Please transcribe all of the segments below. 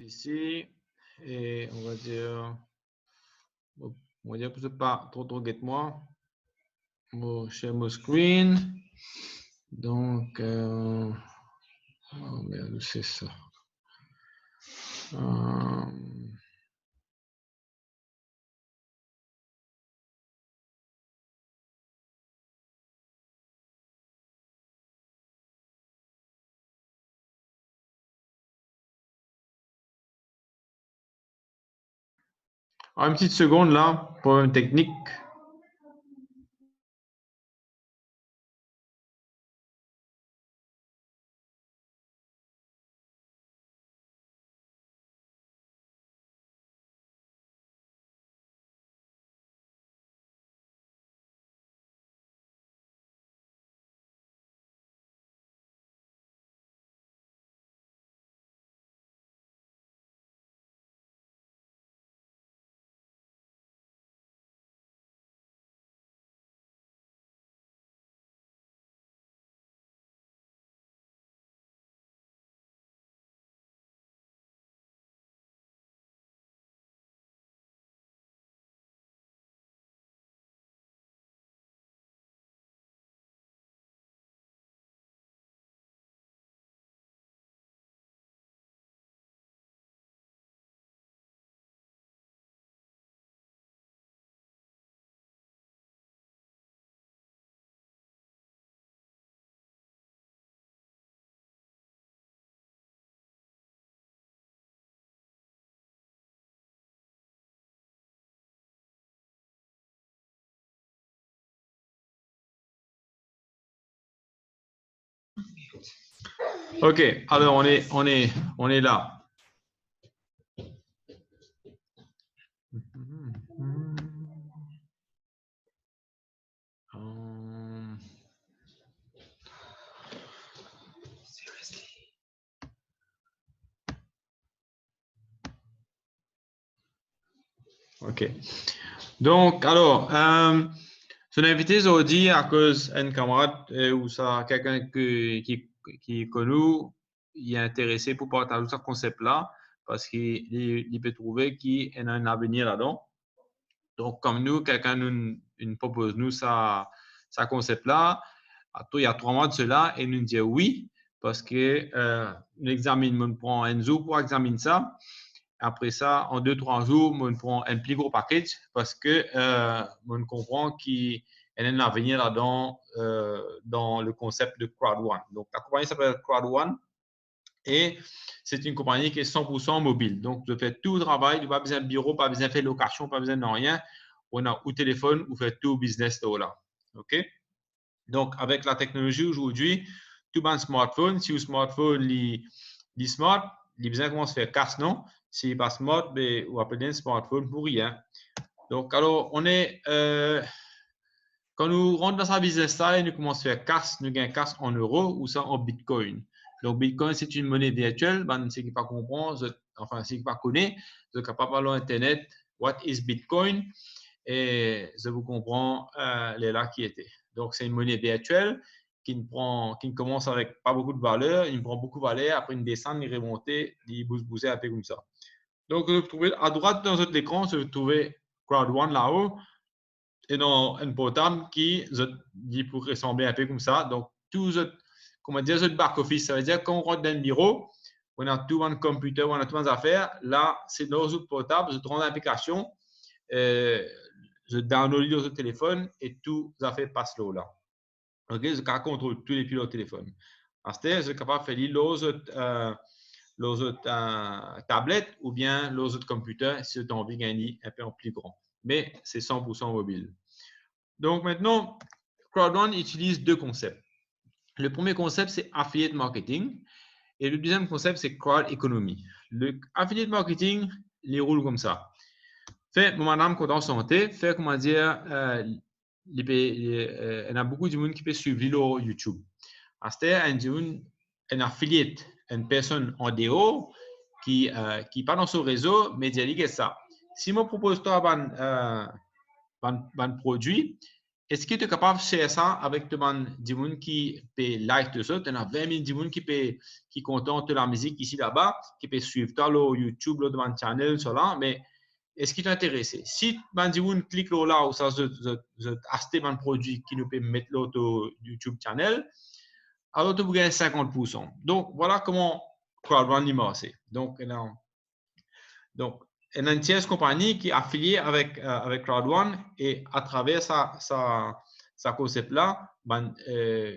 ici et on va dire que c'est pas trop guette-moi. Share mon screen. Donc, oh merde, c'est ça. Une petite seconde là pour une technique. Ok, alors on est là. Ok. Donc, alors, je l'ai invité aujourd'hui à cause d'un camarade ou ça, quelqu'un qui connaît, il est intéressé pour partager ce concept-là parce qu'il peut trouver qu'il y a un avenir là-dedans. Donc, comme nous, quelqu'un nous propose nous ça concept-là, il y a 3 mois de cela, et nous dit oui, parce que l'examen, on prend un jour pour examiner ça. Après ça, en 2-3 jours, on prend un plus gros package parce que on comprend qu'il y a un avenir là-dedans dans le concept de Crowd One. Donc, la compagnie s'appelle Crowd One et c'est une compagnie qui est 100% mobile. Donc, je fais tout le travail, pas besoin de bureau, pas besoin de faire location, pas besoin de rien. On a au téléphone, on fait tout business là. OK? Donc, avec la technologie aujourd'hui, tout un smartphone, si le smartphone est smart, il a besoin de commencer à faire casse, non? S'il n'est pas smart, ben, on appelle un smartphone pour rien. Donc, alors, quand nous rentrons dans sa business style, nous commençons à faire casse, nous gagnons casse en euros ou ça en bitcoin. Donc, bitcoin, c'est une monnaie virtuelle. Ben, ceux qui ne comprennent enfin, ceux qui ne connaissent, vous êtes capable d'aller sur Internet, what is bitcoin? Et je vous comprends les là qui étaient. Donc, c'est une monnaie virtuelle qui ne commence avec pas beaucoup de valeur, il prend beaucoup de valeur, après une descente, il remonte, il bouge un peu comme ça. Donc, vous trouvez à droite dans votre écran, vous trouvez Crowd One là-haut, et dans un portable qui pour ressembler un peu comme ça. Donc, tout comment dire, votre back-office, ça veut dire quand on rentre dans le bureau, on a tout un computer, on a tout un affaires. Là, c'est dans votre portable, je prends l'application, je download dans votre téléphone et tout les affaires passent là. OK, je contrôle tous les pilotes au téléphone. À ce stade, je suis capable de faire l'autre tablette ou bien l'autre computer si tu as envie de gagner un peu en plus grand. Mais c'est 100% mobile. Donc maintenant, Crowd1 utilise 2 concepts. Le premier concept, c'est affiliate marketing. Et le deuxième concept, c'est crowd economy. Le affiliate marketing, il roule comme ça. Fait, madame, quand on santé, fait, comment dire, il y a beaucoup de monde qui peut suivre YouTube. À ce moment, un affiliate, une personne en dehors qui pas dans son réseau, mais dit que ça. Si je propose toi un produit, est-ce que tu es capable de faire ça avec des gens qui paient like de ça? Tu as 20 000 gens qui contentent de la musique ici, là-bas, qui peuvent suivre toi, le YouTube, le channel, cela, mais est-ce qui t'intéresse? Si tu clique là où ça acheter un produit qui nous peut mettre l'auto YouTube channel, alors tu gagnes 50%. Donc, voilà comment crowdfunding marche. Donc, il y a une tierce compagnie qui est affiliée avec Crowd1 et à travers sa concept-là,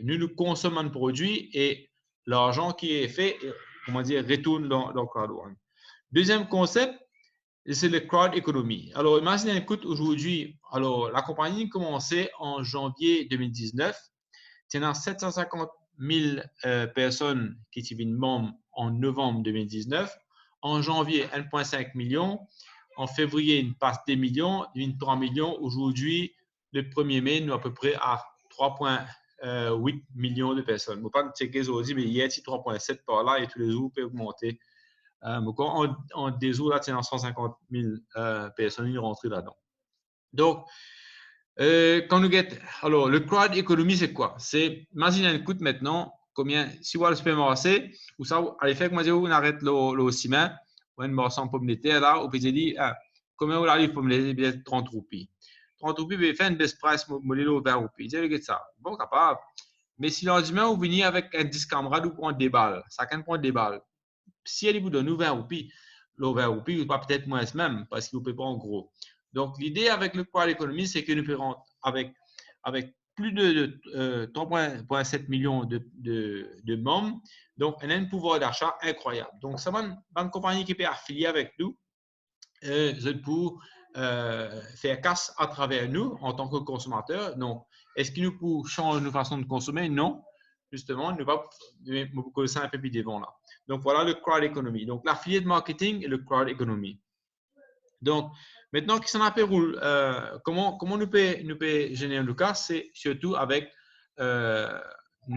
nous consommons un produit et l'argent qui est fait, comment dire, retourne dans Crowd1. Deuxième concept, c'est le crowd economy. Alors, imaginez, écoute, aujourd'hui, alors la compagnie a commencé en janvier 2019. Il y a 750 000 personnes qui sont membres en novembre 2019. En janvier, 1,5 million. En février, il passe des millions, 3 millions. Aujourd'hui, le 1er mai, nous à peu près à 3,8 millions de personnes. Je ne vais pas checker aujourd'hui, mais hier, c'est 3,7 par là et tous les jours, peut augmenter. En des jours, là, c'est 150 000 personnes qui rentrent là-dedans. Donc, quand nous get, alors, le crowd economy, c'est quoi? C'est, imaginez un coût maintenant, combien, si vous allez au supermarché, ou ça, allez faire, comment dire, on arrête le ciment, ou une morceau de pommes de terre là, ou puis j'ai dit, combien vous allez pommes de terre? 30 roupies. 30 roupies, vous faire une best price, modèle 20 roupies. J'ai dit, ça. Bon, capable. Mais si lendemain, vous venez avec un 10 camarades, vous prenez des balles, chacun prend des balles. Si elle vous donne 20 roupies, le 20 roupies, vous pas peut-être moins même, parce qu'il ne peut pas en gros. Donc, l'idée avec le crowd economy, c'est que nous pouvons, avec plus de 3,7 millions de membres, donc on a un pouvoir d'achat incroyable. Donc, ça va une compagnie qui peut affilier avec nous, pour faire casse à travers nous en tant que consommateurs. Donc, est-ce que nous pouvons changer nos façons de consommer? Non. Justement, nous va beaucoup ça un peu plus devant là. Donc, voilà le crowd economy. Donc, l'affiliate marketing et le crowd economy. Donc, maintenant qui s'en appelle, comment nous peut générer le cas, c'est surtout avec un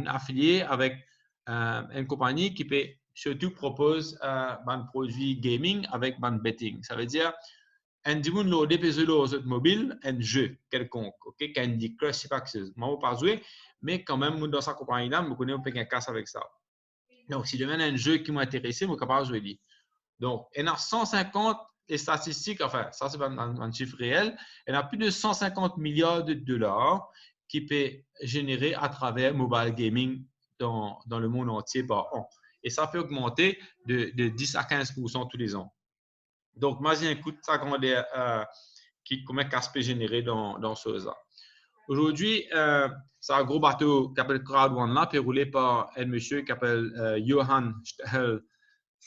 affilié, avec une compagnie qui peut surtout propose un produit gaming avec un betting. Ça veut dire, un dimanche, le dépêche mobile, un jeu quelconque, ok, Candy Crush, je sais pas que c'est, moi pas jouer, mais quand même, dans sa compagnie là, je connais un peu qu'un casse avec ça. Donc, si demain un jeu qui m'a intéressé, je suis capable de jouer. Donc, il y a 150 les statistiques, enfin, ça c'est un chiffre réel, il y a plus de 150 milliards de dollars qui peut générer à travers mobile gaming dans le monde entier par an. Et ça peut augmenter de 10 à 15% tous les ans. Donc, imagine un coût de ça, combien casse peut générer dans ce là. Aujourd'hui, c'est un gros bateau qui s'appelle Crowd1 là, qui est roulé par un monsieur qui s'appelle Johan Stahel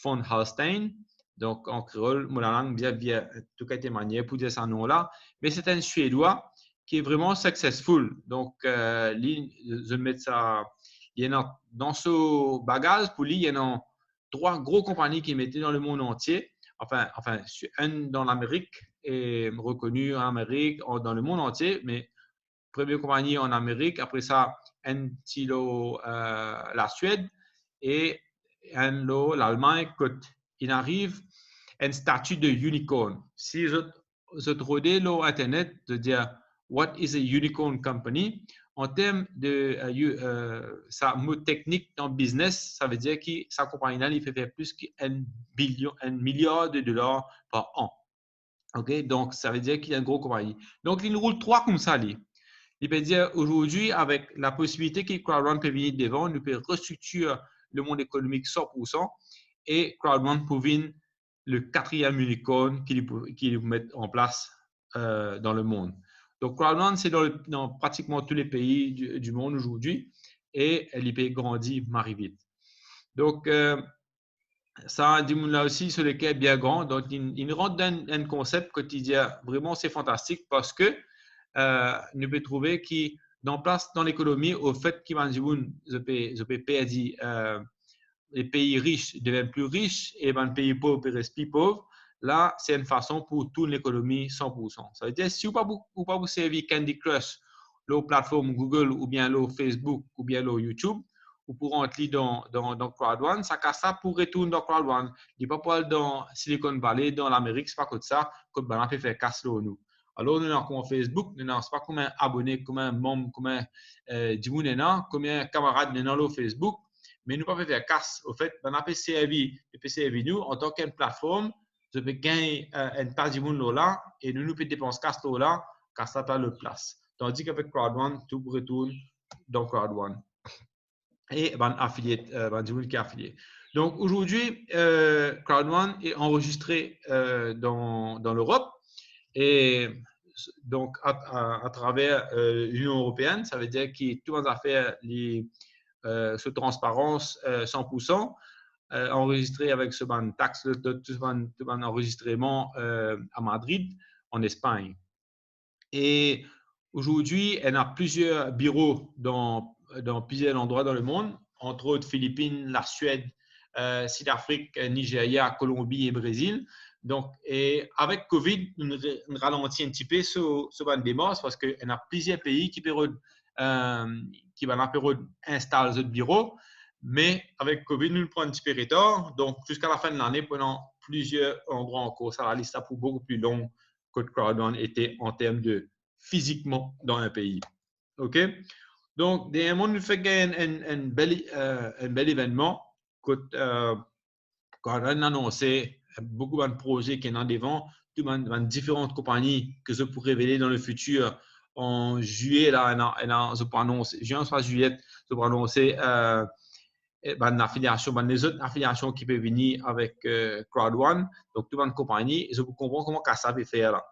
von Hallstein. Donc, en créole, mon langue bien tout cas été manière pour dire ce nom-là. Mais c'est un Suédois qui est vraiment successful. Donc, je mets ça, il y en a dans ce bagage, pour lui, il y en a 3 grosses compagnies qui mettaient dans le monde entier. Enfin, un dans l'Amérique est reconnu en Amérique, dans le monde entier, mais première compagnie en Amérique. Après ça, un tilo la Suède et un lot l'Allemagne. Quand il arrive un statut de unicorn. Si je trouve sur Internet de dire what is a unicorn company, en termes de sa mot technique dans le business, ça veut dire que sa compagnie là, il fait faire plus qu'un milliard de dollars par an. OK? Donc, ça veut dire qu'il y a une grosse compagnie. Donc, il roule 3 comme ça. Il peut dire aujourd'hui, avec la possibilité que Crowd1 peut venir devant, nous peut restructurer le monde économique 100% et Crowd1 peut venir le 4e unicorn qu'il peut mettre en place dans le monde. Donc, Crowd1, c'est dans pratiquement tous les pays du monde aujourd'hui et l'IP grandit, marie vite. Donc, ça, là aussi, sur lequel est bien grand. Donc, il rentre dans un concept quotidien. Vraiment, c'est fantastique parce que nous pouvons trouver qui dans place dans l'économie au fait qu'ils je peux perdre les pays riches deviennent plus riches et les pays pauvres restent plus pauvres. Là, c'est une façon pour toute l'économie 100%. Ça veut dire si vous ne pas vous servir Candy Crush, la plateforme Google ou bien le Facebook ou bien le YouTube, ou pour entrer dans Crowd1, ça casse ça pour retourner dans Crowd1. Il n'est pas dans Silicon Valley, dans l'Amérique, c'est pas comme ça, comme on peut faire casse nous. Alors, nous avons Facebook, nous n'avons pas combien d'abonnés, combien de membres, combien combien de camarades nous avons sur Facebook, mais nous ne pouvons pas faire casse. Au fait, on a servi nous en tant qu'une plateforme, je peux gagner une part du monde là et nous pouvons dépenser casse là, car ça a le place. Tandis qu'avec CrowdOne, tout retourne dans CrowdOne. Et affilié, du monde qui est affilié. Donc aujourd'hui, CrowdOne est enregistré dans l'Europe et donc à travers l'Union européenne, ça veut dire que tout le monde a fait sous transparence 100%, enregistré avec ce taxe, tout enregistrement à Madrid, en Espagne. Et aujourd'hui, elle a plusieurs bureaux dans plusieurs endroits dans le monde, entre autres Philippines, la Suède, Sud-Afrique, Nigeria, Colombie et Brésil. Donc, et avec COVID, on ralentit un petit peu ce démarche parce qu'il y a plusieurs pays qui vont installer ce bureau. Mais avec COVID, nous prenons un petit peu de retard. Donc, jusqu'à la fin de l'année, pendant plusieurs endroits encore, ça la liste pour beaucoup plus long que CrowdOne était en termes de physiquement dans un pays. OK? Donc, dernièrement, nous faisons un bel événement. Quand on a annoncé beaucoup de projets qui sont en devant, différentes compagnies que je pourrais révéler dans le futur. En juillet, là, je peux annoncer, juin, soit juillet, je peux annoncer les autres affiliations qui peuvent venir avec CrowdOne. Donc, toutes les compagnies, je comprends comment ça peut faire là.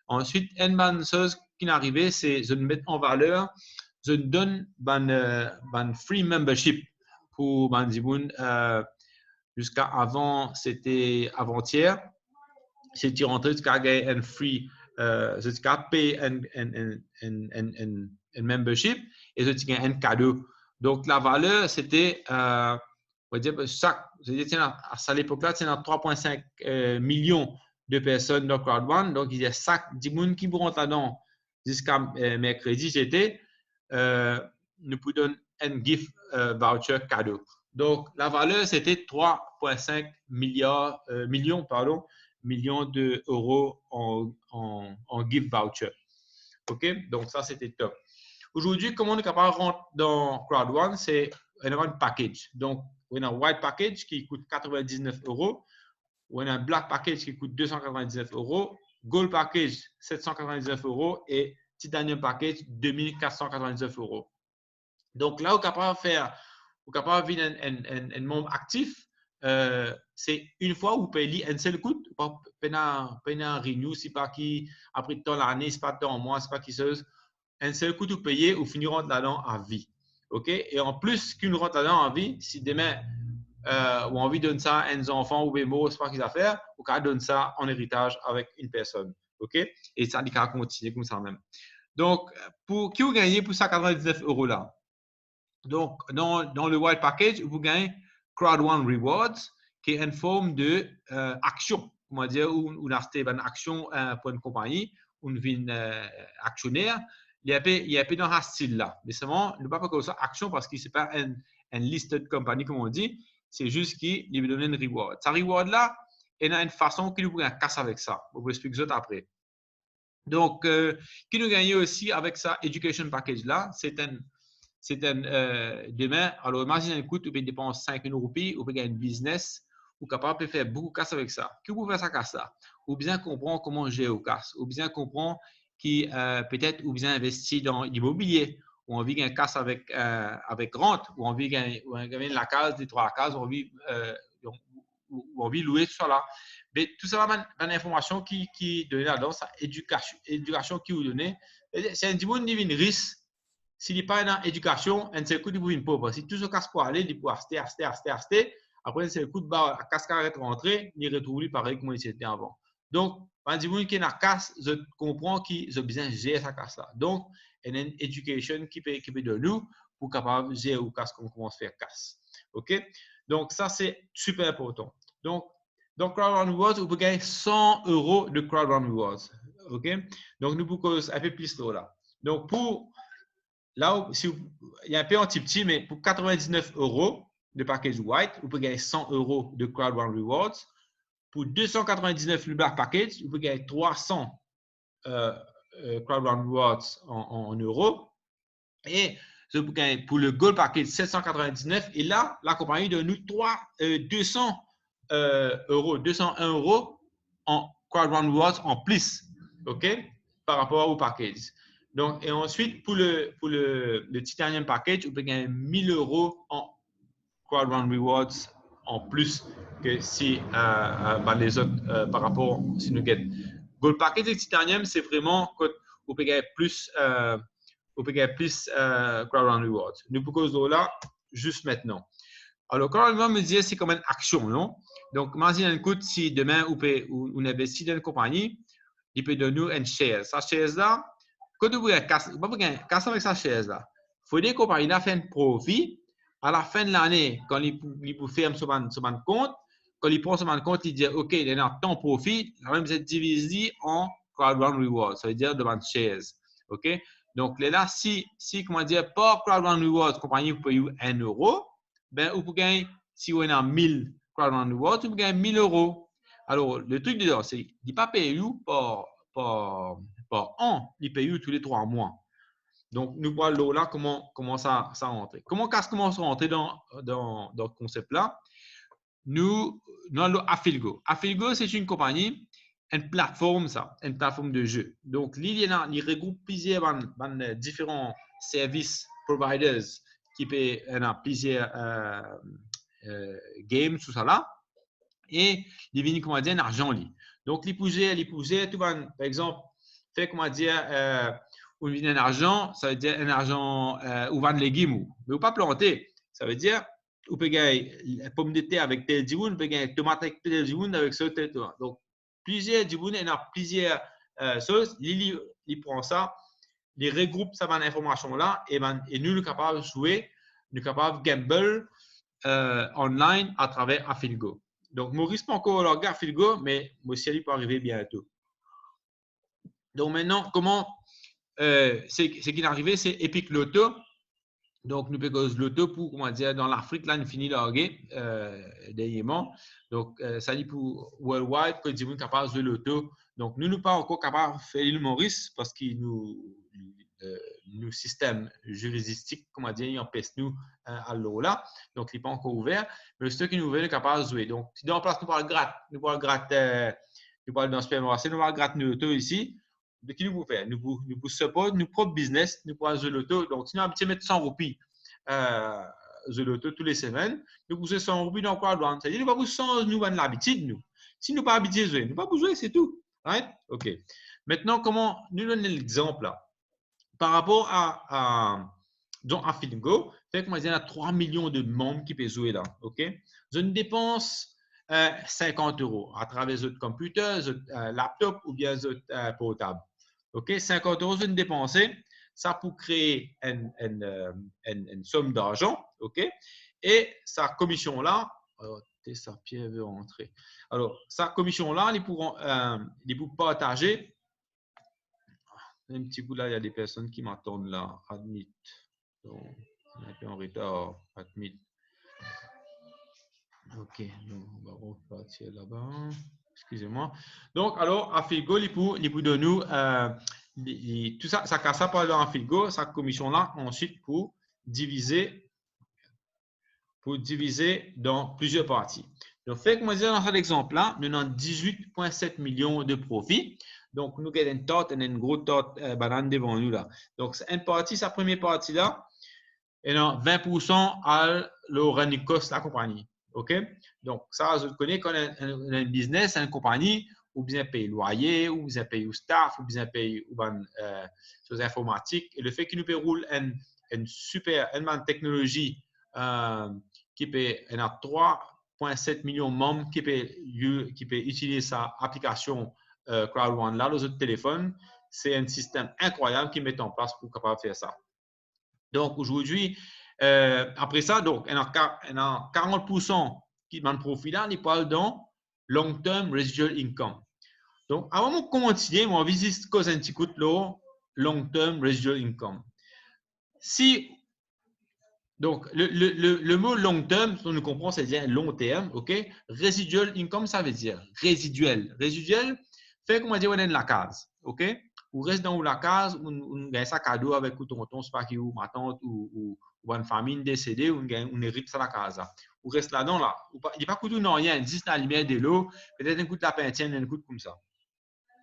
Ensuite, une chose qui est arrivée, c'est je mets en valeur, je donne un free membership pour Bandiboun jusqu'à avant, c'était avant-hier. Si tu rentres, tu as un free, tu as payé un membership et tu as un cadeau. Donc, la valeur, c'était, on va dire, à cette époque-là, c'est 3,5 millions de personnes dans CrowdOne. Donc, il y a 5 personnes qui rentrent là-dedans jusqu'à mercredi, nous pouvons donner un gift voucher cadeau. Donc, la valeur, c'était 3,5 millions d'euros en gift voucher. OK? Donc, ça, c'était top. Aujourd'hui, comment on est capable de rentrer dans CrowdOne? C'est un package. Donc, on a un white package qui coûte 99 euros. On a un black package qui coûte 299 euros. Gold package, 799 euros. Et titanium package, 2499 euros. Donc, là, on est capable de faire, on est capable de devenir un membre actif. C'est une fois où vous payez un seul coût, pas un renew, c'est pas qui, après tant l'année, c'est pas tant mois, c'est pas qui chose. Un seul coup, vous payez ou finiront là-dedans à vie. OK? Et en plus, qu'une rentre là-dedans à vie, si demain, ou envie de donner ça à un enfant ou bémo, c'est pas qu'ils affaires, ou qu'à donner ça en héritage avec une personne. OK? Et ça, il va continuer comme ça même. Donc, pour qui vous gagnez pour 199 euros là? Donc, dans le White Package, vous gagnez CrowdOne Rewards, qui est une forme de action, comment dire, où on a acheté une action pour une compagnie, où on devient actionnaire. Il y a un peu dans ce style-là. Mais seulement, ne pas que ça action parce que ce n'est pas une listed company, comme on dit. C'est juste qu'il lui donne une reward. Sa reward-là, il y a une façon qu'il nous casse avec ça. Je vous explique ça après. Donc, qui nous gagne aussi avec ça Education Package-là, c'est un demain, alors imaginez un coût, vous pouvez dépenser 5 000 roupies, vous pouvez gagner un business, vous êtes capable de faire beaucoup de casse avec ça. Que vous faites ça casse ça? Ou bien comprendre comment gérer au casse, ou bien comprendre qui peut-être ou bien investir dans l'immobilier, ou envie de gagner casse avec rente, ou envie de gagner la case, des 3 cases, ou envie de louer tout ça là. Mais tout ça, c'est une information qui donne là-dedans, c'est éducation qui vous donne. C'est un petit peu une risque. S'il n'est pas dans l'éducation, un seul coup, il ne peut pas. Si tout se casse pour aller, il peut acheter. Après, un seul coup, la casse est rentrée, il retrouve pareil comme il était avant. Donc, quand il y a une casse, je comprends qu'ils ont besoin de gérer sa casse-là. Donc, il y a une éducation qui peut de nous pour capable de gérer ou casse comme on commence à faire casse. OK? Donc, ça, c'est super important. Donc, dans CrowdOne Rewards, vous pouvez gagner 100 euros de CrowdOne Rewards. OK? Donc, nous pouvons un peu plus là. Donc, pour là, il y a un peu en petit, mais pour 99 euros de package white, vous pouvez gagner 100 euros de CrowdOne Rewards. Pour 299 le black package, vous pouvez gagner 300 Crowd Run Rewards en euros. Et pour le Gold Package, 799. Et là, la compagnie donne nous 200 euros, 201 euros en Crowd Run Rewards en plus, OK, par rapport au package. Donc, et ensuite, pour le Titanium Package, vous pouvez gagner 1000 euros en Crowd Run Rewards en plus que si les autres par rapport si nous gagnons. Gold Package et Titanium, c'est vraiment que vous pouvez gagner plus Crowd Run Rewards. Nous pouvons là juste maintenant. Alors, Crowd Run me disait c'est comme une action, non? Donc, imaginez écoute, si demain on investit dans une compagnie, il peut donner nous une share. Sa share là, quand vous pouvez casser avec sa share là, il faut que la compagnie là fait un profit à la fin de l'année, quand il ferme son compte, quand il prend son compte, il dit OK, il y a tant profit, même c'est divisé en Crowd Run Rewards, ça veut dire de shares. OK? Donc là, si comment dire, par Crowd Run Rewards, compagnie vous payez 1 euro, ben vous pouvez gagner, si vous avez 1000 Crowd Run Rewards, vous pouvez gagner 1000 euros. Alors, le truc dedans, c'est qu'il n'est pas payé par an, il paye tous les 3 mois. Donc, nous voyons là comment ça rentre. Comment commence à rentrer dans ce concept-là? Nous avons Affilgo. Affilgo, c'est une compagnie, une plateforme de jeu. Donc, il regroupe plusieurs différents services providers qui peuvent plusieurs games, tout ça là. Et il vient, comment dire, un argent lié. Donc, les pousser, tout va, par exemple, fait, comment dire, on vient un argent, ça veut dire un argent ou vendre légumes, mais ou pas planter. Ça veut dire, on peut gagner pomme de terre avec tel divoun, on peut gagner tomate avec tel divoun, avec ce tel divoun. Donc, plusieurs divouns, il y a plusieurs choses. Il prend ça, il regroupe ça dans l'information-là, et nous sommes capables de jouer, nous sommes capables de gamble online à travers Affilgo. Donc, Maurice pas encore le regard Affilgo, mais aussi il peut arriver bientôt. Donc, maintenant, comment c'est qui est arrivé, c'est Epic Lotto. Donc, nous payons Lotto pour, comment dire, dans l'Afrique, là, nous finissons le regard dernièrement. Donc, ça dit pour Worldwide, que nous sommes capables de jouer Lotto. Donc, nous ne sommes pas encore capables de faire l'île Maurice parce qu'il nous système juridique, comment dire, il empêche nous à l'eau là. Donc, il n'est pas encore ouvert. Mais ceux qui nous veulent, capables de jouer. Donc, si dans la place, nous parlons gratte, nous parlons dans le supermarché, nous parlons gratte l'auto ici. De qui nous pouvons faire? Nous pouvons support, nous propre business, nous pouvons jouer l'auto. Donc, si nous avons un petit mettre 100 roupies jouer l'auto tous les semaines, nous pouvons 100 roupies dans quoi? C'est-à-dire, nous ne pouvons pas sans nous avoir l'habitude, nous. Si nous ne pas habitués à jouer, nous ne pouvons pas jouer, c'est tout. Right? OK. Maintenant, comment nous donner l'exemple là? Par rapport à Affilgo, fait que il y a 3 millions de membres qui peuvent jouer là. OK? Je ne dépense 50 euros à travers votre computer, votre laptop ou bien votre portable. OK? 50 euros, je ne dépense ça pour créer une somme d'argent. OK? Et sa commission là, sa Pierre veut rentrer. Alors, sa commission là, ils pourront partager. Un petit bout là, il y a des personnes qui m'attendent là. Admit. Donc, on est un peu en retard. Admit. OK. Donc, on va repartir là-bas. Excusez-moi. Donc, alors, Affilgo, il peut donner nous tout ça, ça casse ça par dans Affilgo, sa commission là, ensuite pour diviser dans plusieurs parties. Donc, fait que moi, dans cet exemple-là, nous avons 18,7 millions de profits. Donc, nous avons une tarte et une grosse tarte banane devant nous là. Donc, une partie, sa première partie là, et 20% à le running cost de la compagnie. OK? Donc, ça, je connais quand on a un business, une compagnie, ou bien payer loyer, ou bien payer au staff, ou bien payer choses informatiques. Et le fait qu'il nous roule une technologie qui peut, il y a 3,7 millions de membres qui peut utiliser sa application Crowd Run là, les autres téléphones. C'est un système incroyable qui met en place pour capable de faire ça. Donc, aujourd'hui, après ça, donc, il y a 40% qui m'en profitent là, ils parlent dans long-term residual income. Donc, avant de continuer, on va visiter un petit coup de long-term residual income. Donc, le mot long-term, on nous comprend, c'est-à-dire long terme, OK? Residual income, ça veut dire résiduel. Résiduel, fait qu'on va dire on est dans la case, OK? ou reste dans la case, on gagne ça cadeau avec ou tonton, c'est pas qui ou ma tante ou une famille décédée, on hérite ça la case. Ou reste là-dedans, là. Il n'y a pas coûté non rien, 10 la lumière de l'eau, peut-être un coup de la peinture, un coup de comme ça.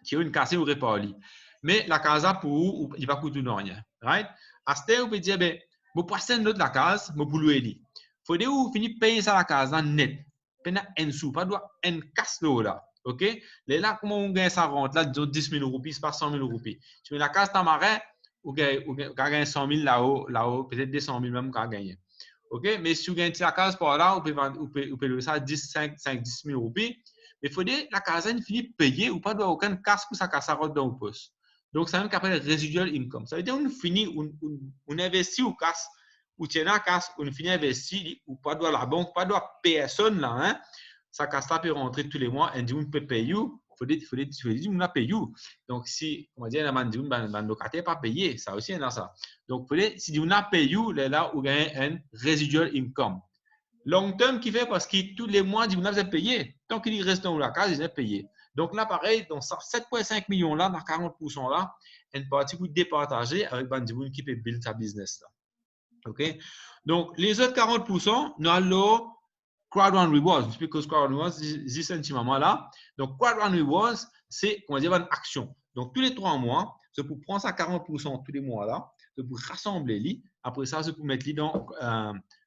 Qui est une cassée ou réparée. Mais la casa pour il va coûter rien. Right? À ce temps, on peut dire, ben, vous passez une autre la case, vous pouvez louer. Il faut que vous finissez payer ça la case net. Pendant un sou, pas doit un casse l'eau là. OK? Là, comment on gagne ça rente là, disons 10 000 roupies, c'est pas 100 000 roupies. Tu mets la case dans marin, vous gagnez 100 000 là-haut, peut-être 200 000 même qu'on gagne. OK? Mais si vous gagnez la case par là, vous pouvez louer ça 10 000 roupies. Mais il faut dire la caserne finit payée ou pas doit aucun casse pour sa cassarote dans le poste. Donc, c'est même qu'on appelle residual income. Ça veut dire qu'on finit, on investit ou casse, ou tient la casse, on finit investir, ou pas doit la banque, pas doit personne là, hein. Sa casse là peut rentrer tous les mois, et dit on peut payer, il faut dire, on a payé. Donc, si, on va dire, un locataire pas payé, ça aussi, c'est ça. Donc, si on a payé, là, on gagne un residual income. Long term qui fait parce que tous les mois, vous avez payé. Tant qu'il reste dans la case, ils ont payé. Donc là, pareil, dans 7,5 millions là, dans 40% là, une partie vous départagez avec Bandimoun qui peut build sa business là. OK? Donc, les autres 40%, nous allons crowd run rewards. Je explique que crowd run rewards, c'est un petit moment là. Donc, crowd run rewards, c'est, on va dire, une action. Donc, tous les 3 mois, c'est pour prendre ça 40% tous les mois là, c'est pour rassembler les. Après ça, c'est pour mettre les dans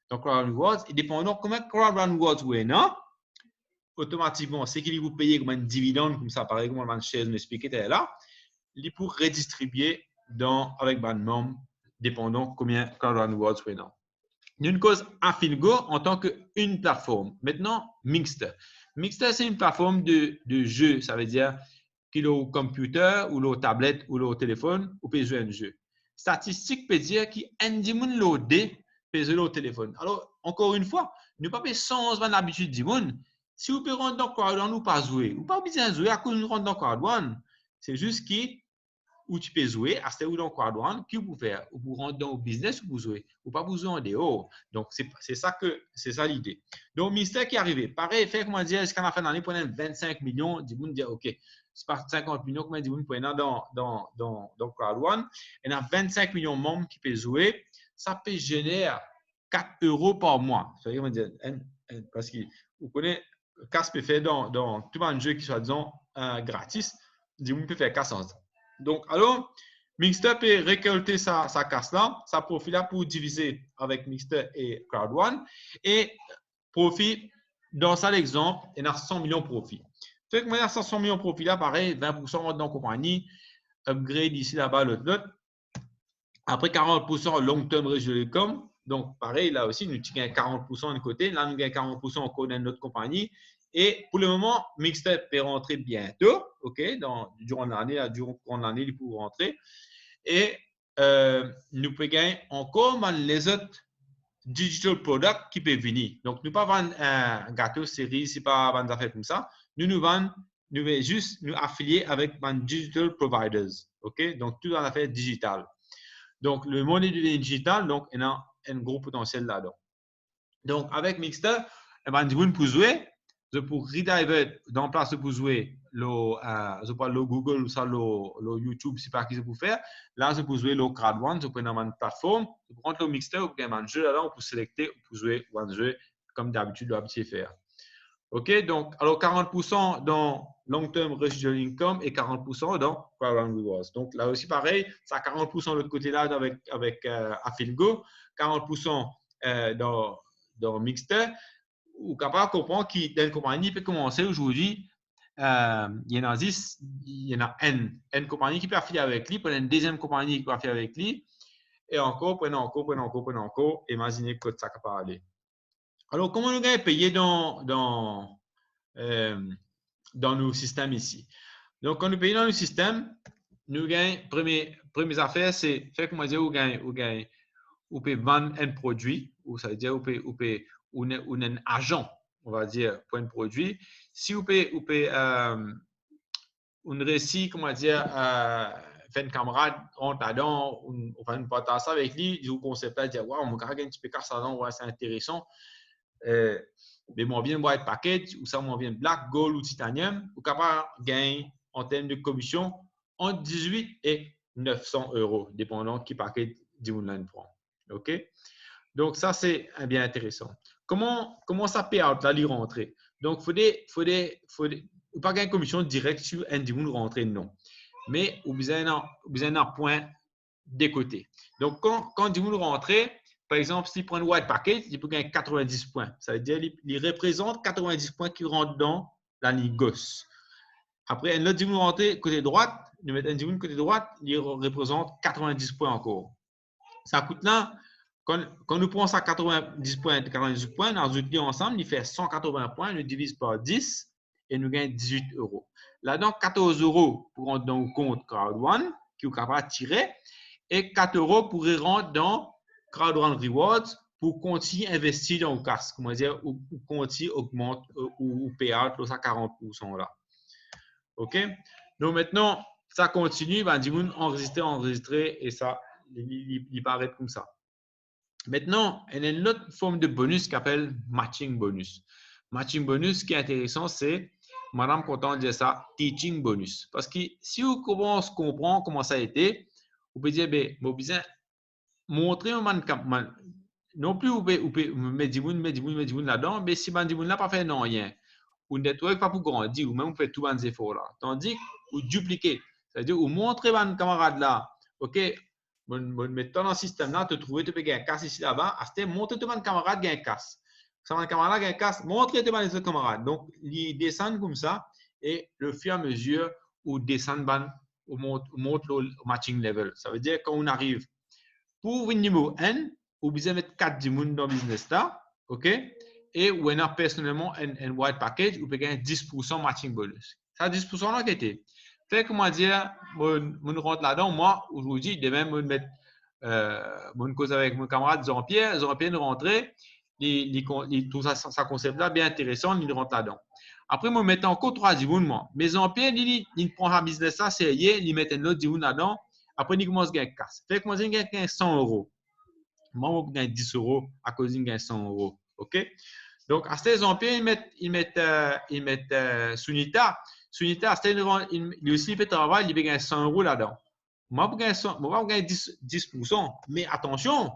Crowd Rewards. Et dépendant comment Crowd Rewards vous est, non? Automatiquement, c'est qu'il vous paye comme un dividende, comme ça, pareil, comme on share, nous expliquer là, il pour redistribuer avec ban membre, dépendant combien Crowd Rewards vous est, non? Une cause Afilgo en tant qu'une plateforme. Maintenant, Mixter. Mixter, c'est une plateforme de jeu. Ça veut dire qu'il au computer, ou au tablette, ou au téléphone, ou peut jouer un jeu. Statistique peut dire qu'il y a un dimanche loadé peut jouer au téléphone. Alors, encore une fois, ne pas sans l'habitude du monde. Si vous pouvez rentrer dans Crowd ou pas jouer, ou pas besoin de jouer à cause de rentrer dans Crowd. C'est juste qui où tu peux jouer, à ce où dans Crowd qui vous faire, ou pour rentrer dans le business ou pour jouer, ou pas pour jouer en dehors. Donc, c'est ça l'idée. Donc, Mystère qui est arrivé. Pareil, fait comment dire, est-ce qu'on a fait l'année pour 25 millions, du monde dire, OK, c'est pas 50 millions, comment dire, pour dans Crowd One, et on a 25 millions de membres qui peuvent jouer, ça peut générer 4 euros par mois. Ça veut dire, parce que vous connaissez, casse peut faire dans tout un jeu qui soit, disons, gratis, du monde peut faire 400. Donc, alors, Mixter peut récolter sa casse-là, sa profit-là pour diviser avec Mixter et Crowd1. Et profit, dans ça, l'exemple, il y a 100 millions de profit. Fait que moi, il y a 100 millions de profit là, pareil, 20% dans la compagnie, upgrade ici, là-bas, l'autre. Après, 40% long-term regional income. Donc, pareil, là aussi, nous gagnons 40% de côté. Là, nous gagnons 40% encore dans notre compagnie. Et pour le moment, Mixter peut rentrer bientôt, OK, durant l'année, il peut rentrer. Et nous pouvons gagner encore les autres digital products qui peuvent venir. Donc, nous ne pas vendre un gâteau série, c'est pas vendre des affaires comme ça. Nous vendons, nous voulons juste nous affilier avec les digital providers, OK, donc tout dans l'affaire digitale. Donc, le monde est digital, donc il y a un gros potentiel là-dedans. Donc, avec Mixter, vous pouvez jouer, pour redivert dans place pour jouer le Google ou ça, le YouTube, c'est pas qui c'est pour faire. Là, c'est pour jouer le Crowd1, c'est pour une plateforme, vous prenez le Mixter, vous pouvez un jeu là, on peut sélectionner pour jouer un jeu comme d'habitude, vous pouvez faire. OK, donc, alors 40% dans long-term residual income et 40% dans Crowd1 Rewards. Donc, là aussi, pareil, ça a 40% de l'autre côté là avec Afilgo, 40% dans Mixter, ou capable de comprendre qu'une compagnie peut commencer aujourd'hui, il y en a 10, il y en a une compagnie qui peut affilier avec lui, puis une deuxième compagnie qui peut affilier avec lui, et encore, imaginez que ça peut aller. Alors, comment nous gagnons payé dans nos systèmes ici? Donc, quand nous payons dans nos systèmes, nous gagnons, première affaire, c'est, fait comment dire, vous pouvez vendre un produit, ou ça veut dire, ou un agent, on va dire, pour un produit. Si vous pouvez on réussit, comment dire, faire un camarade rentre là-dedans, on fait une partage ça avec lui, il vous conseille pas de dire, waouh, mon gars, un petit peu casse là-dedans, ouais, c'est intéressant. Mais moi, vient boire de package, ou ça, moi, vient black, gold ou titanium, ou capable de gagner en termes de commission entre 18 et 900 euros, dépendant qui paquet Dimonline prend. OK? Donc, ça, c'est bien intéressant. Comment ça payout là, l'y rentrer? Donc, il faut pas gagner une commission directe sur un Dimon rentrer, non. Mais vous avez un point des côtés. Donc, quand Dimon rentrer, par exemple, s'il prend un white package, il peut gagner 90 points. Ça veut dire qu'il représente 90 points qui rentrent dans la ligne gauche. Après, un autre Dimon rentrer côté droite, nous mettons un Dimon côté droite, il représente 90 points encore. Ça coûte là, quand nous prenons ça 90 points, nous ajoutons ensemble, il fait 180 points, nous divise par 10 et nous gagnons 18 euros. Là-dedans, 14 euros pour rentrer dans le compte Crowd One, qui est capable de tirer, et 4 euros pour rentrer dans Crowd One Rewards pour continuer à investir dans le casque, comment dire, ou continuer à augmenter ou payout à 40% là. OK? Donc maintenant, ça continue, ben, dis-moi enregistrer, et ça, il paraît comme ça. Maintenant, il y a une autre forme de bonus qui s'appelle matching bonus. Matching bonus, ce qui est intéressant, c'est, madame content de dire ça, teaching bonus. Parce que si vous commencez à comprendre comment ça a été, vous pouvez dire, ben, vous pouvez montrer un man, non plus vous pouvez mettre du monde là-dedans, mais si man du monde là pas fait non rien, ou network pas pour grandir, ou même vous faites tout les efforts là. Tandis que vous dupliquez, c'est-à-dire vous montrez man camarade là, ok, mettons dans le système là, te trouver, tu peux gagner un casse ici là-bas, à ce moment, montrez tout man camarade gagne un casse. Ça man camarade gagne un casse, montrez tout man les autres camarades. Donc, ils descendent comme ça, et le fur et à mesure, où descendent on monte le matching level. Ça veut dire quand on arrive pour le niveau 1, vous besoin mettre 4 personnes dans le business là, ok? Et vous avez personnellement un white package, vous pouvez gagner 10% matching bonus. Ça 10% là qui était. Fait comment dire, je rentre là-dedans, moi, aujourd'hui, demain, je mettre mon cause avec mon camarade Jean-Pierre. Jean-Pierre nous rentrait, il trouve ça concept là bien intéressant, il rentre là-dedans. Après, je mets encore 3 personnes, moi. Mais Jean-Pierre, il prend un business là, sérieux, il met un autre personne là-dedans. Après, il commence à gagner casse. Fait que moi, je gagne 100 euros. Moi, je gagne 10 euros à cause de gagne 100 euros. OK? Donc, à ces Jean-Pierre, ils mettent Sunita. Sunita, lui aussi, il fait travail, il gagne 100 euros là-dedans. Moi, je gagne 10%. Mais attention,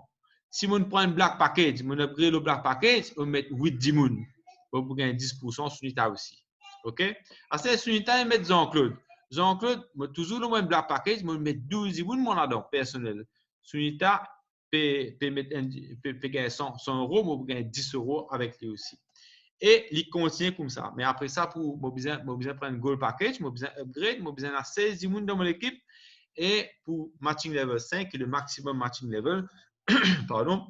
si on prend un black package, on upgrade le black package, on met 8 dimoun. On gagne 10% Sunita aussi. OK? À ces Sunita, ils mettent Jean-Claude. Jean-Claude, toujours le même black package, je mets 12 dimoun là-dedans, personnel. Sunita, peut gagner 100 euros, mais vous gagnez 10 euros avec lui aussi. Et il continue comme ça. Mais après ça, pour besoin prendre un gold package, je besoin upgrade, je besoin de 16 personnes dans mon équipe. Et pour matching level 5, le maximum matching level, pardon,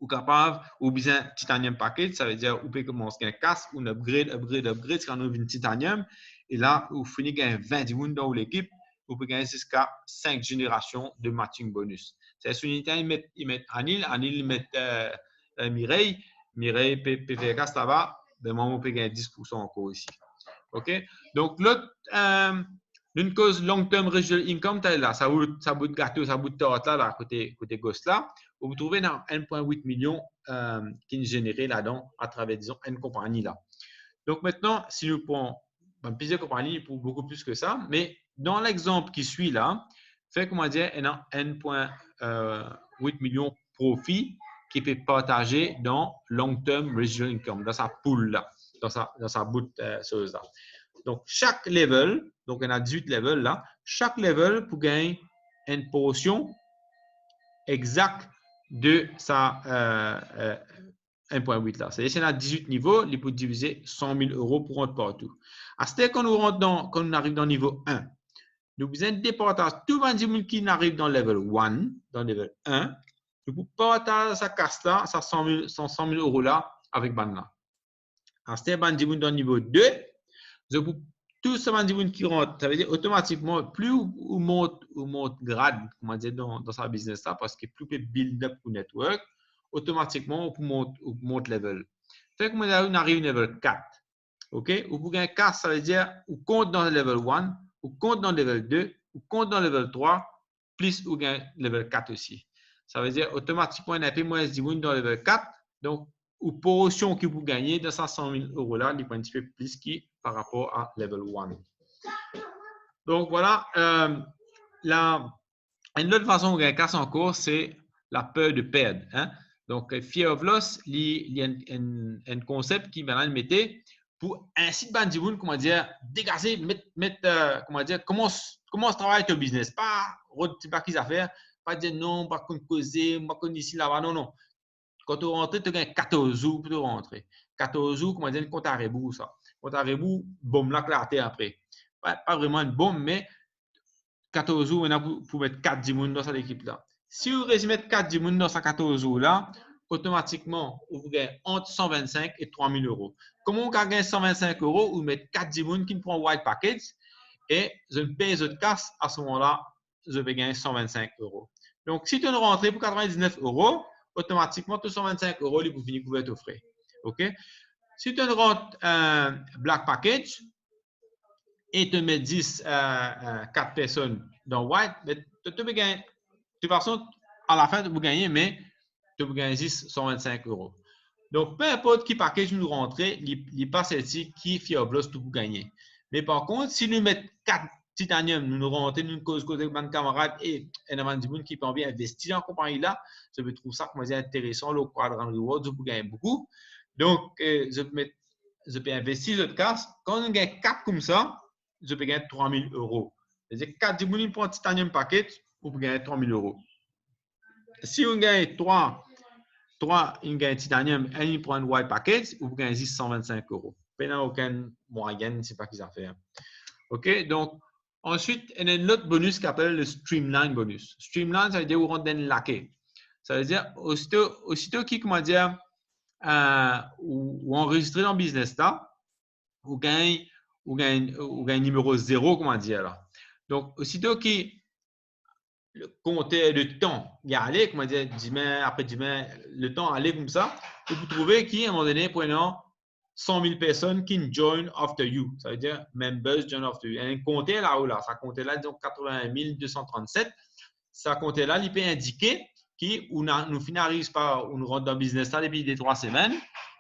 ou capable, ou besoin titanium package, ça veut dire, vous pouvez commencer un casque, ou un upgrade, c'est quand on a une titanium. Et là, vous finissez gagner 20 personnes dans l'équipe, vous pouvez gagner jusqu'à 5 générations de matching bonus. C'est sur Unité, ils mettent Anil, ils mettent Mireille, PVK, ça va, ben moi, on peut gagner 10% encore ici. OK? Donc, l'autre, une cause long-term regional income, là, ça bout de gâteau, ça bout de tarte là, côté gauche là, vous trouvez dans 1,8 million qui est généré là-dedans à travers, disons, une compagnie là. Donc, maintenant, si nous prenons plusieurs compagnies pour beaucoup plus que ça, mais dans l'exemple qui suit là, fait comment dire, il y a 1,8 million profit qui peut partager dans long-term residual income, dans sa pool là, dans sa bout chose là. Donc, chaque level, donc on a 18 levels là, chaque level pour gagner une portion exacte de sa 1,8 là. C'est-à-dire, si on a 18 niveaux, il peut diviser 100 000 euros pour rentrer partout. À ce stade, quand on arrive dans le niveau 1, nous besoin de départager tout le monde qui arrive dans le level 1, dans le level 1, nous pouvons partager sa casse là, sa 100 000 euros là, avec Banna. À ce stade, dans le niveau 2, je peux tout ce monde qui rentre, ça veut dire automatiquement, plus on monte grade, comment dire, dans sa business là, parce que plus on peut build up pour network, automatiquement, on monte level. Fait que on arrive au level 4. OK? Ou pour gagner 4, ça veut dire on compte dans le level 1, on compte dans le level 2, on compte dans le level 3, plus on gagne level 4 aussi. Ça veut dire automatiquement, on a peu moins de dans le level 4. Donc, ou portion que vous gagnez de 100 000 euros là, il est un petit peu plus qui par rapport à level 1. Donc, voilà. Une autre façon de gagner casse en cours, c'est la peur de perdre. Hein? Donc, fear of loss, il y a un concept qui maintenant mettait pour inciter Bandiboun, comment dire, dégager, comment dire, commence travailler ton business. Pas qu'ils affaires, pas dire non, pas qu'on causer, pas qu'on ici, là-bas. Non, non. Quand tu rentres, tu gagnes 14 jours pour te rentrer. 14 jours, comment dire, un compte à rebours, ça. Compte à rebours, bombe là, clarté après. Pas vraiment une bombe, mais 14 jours maintenant pour mettre 4 dimoun dans cette équipe-là. Si vous résumez 4 dimoun dans ces 14 jours-là, automatiquement, vous gagnez entre 125 et 3000 euros. Comment on gagne 125 euros, vous mettez 4 dimoun qui me prend white package et je me paye les autres casses, à ce moment-là, je vais gagner 125 euros. Donc, si tu ne rentres pour 99 euros, automatiquement, tous 125 euros, vous finissez couvert aux frais. OK? Si tu ne rentres un black package, et te mets 10, 4 personnes dans White, tu peux gagner. De toute façon, à la fin, tu peux gagner, mais tu peux gagner 10, 125 euros. Donc, peu importe qui package nous rentrer, il passe ici qui fait oblige tout pour gagner. Mais par contre, si nous mettons 4 titanium, nous rentrons, nous causons avec mon camarade et un amant de monde qui peut bien investir en compagnie là, je trouve ça comme intéressant, le quadrant reward, je peux gagner beaucoup. Donc, je peux investir cette casse. Quand on gagne 4 comme ça, je peux gagner 3000 euros. C'est-à-dire 4 000 pour un titanium package, vous pouvez gagner 3000 euros. Si on gagne 3 on gagne titanium et on prend un white package, vous pouvez gagner 125 euros. Il n'y a aucun moyen, c'est pas qu'ils ont fait. OK, donc ensuite, il y a un autre bonus qui s'appelle le Streamline bonus. Streamline, ça veut dire qu'on rentre dans le laqué. Ça veut dire, aussitôt qui, comment dire, ou enregistré dans le business là, vous gagnez numéro 0, comment dire là. Donc, aussitôt qui comptait le temps, il y a allé, comment dire, demain, après demain, le temps allait comme ça, et vous trouvez qui, à un moment donné, prenant 100 000 personnes qui join after you. Ça veut dire members join after you. Et comptait là-haut, là, ça comptait là, disons 80 237. Ça comptait là, il peut indiquer qui, nous finalisons par, on rentre dans le business là depuis des 3 semaines,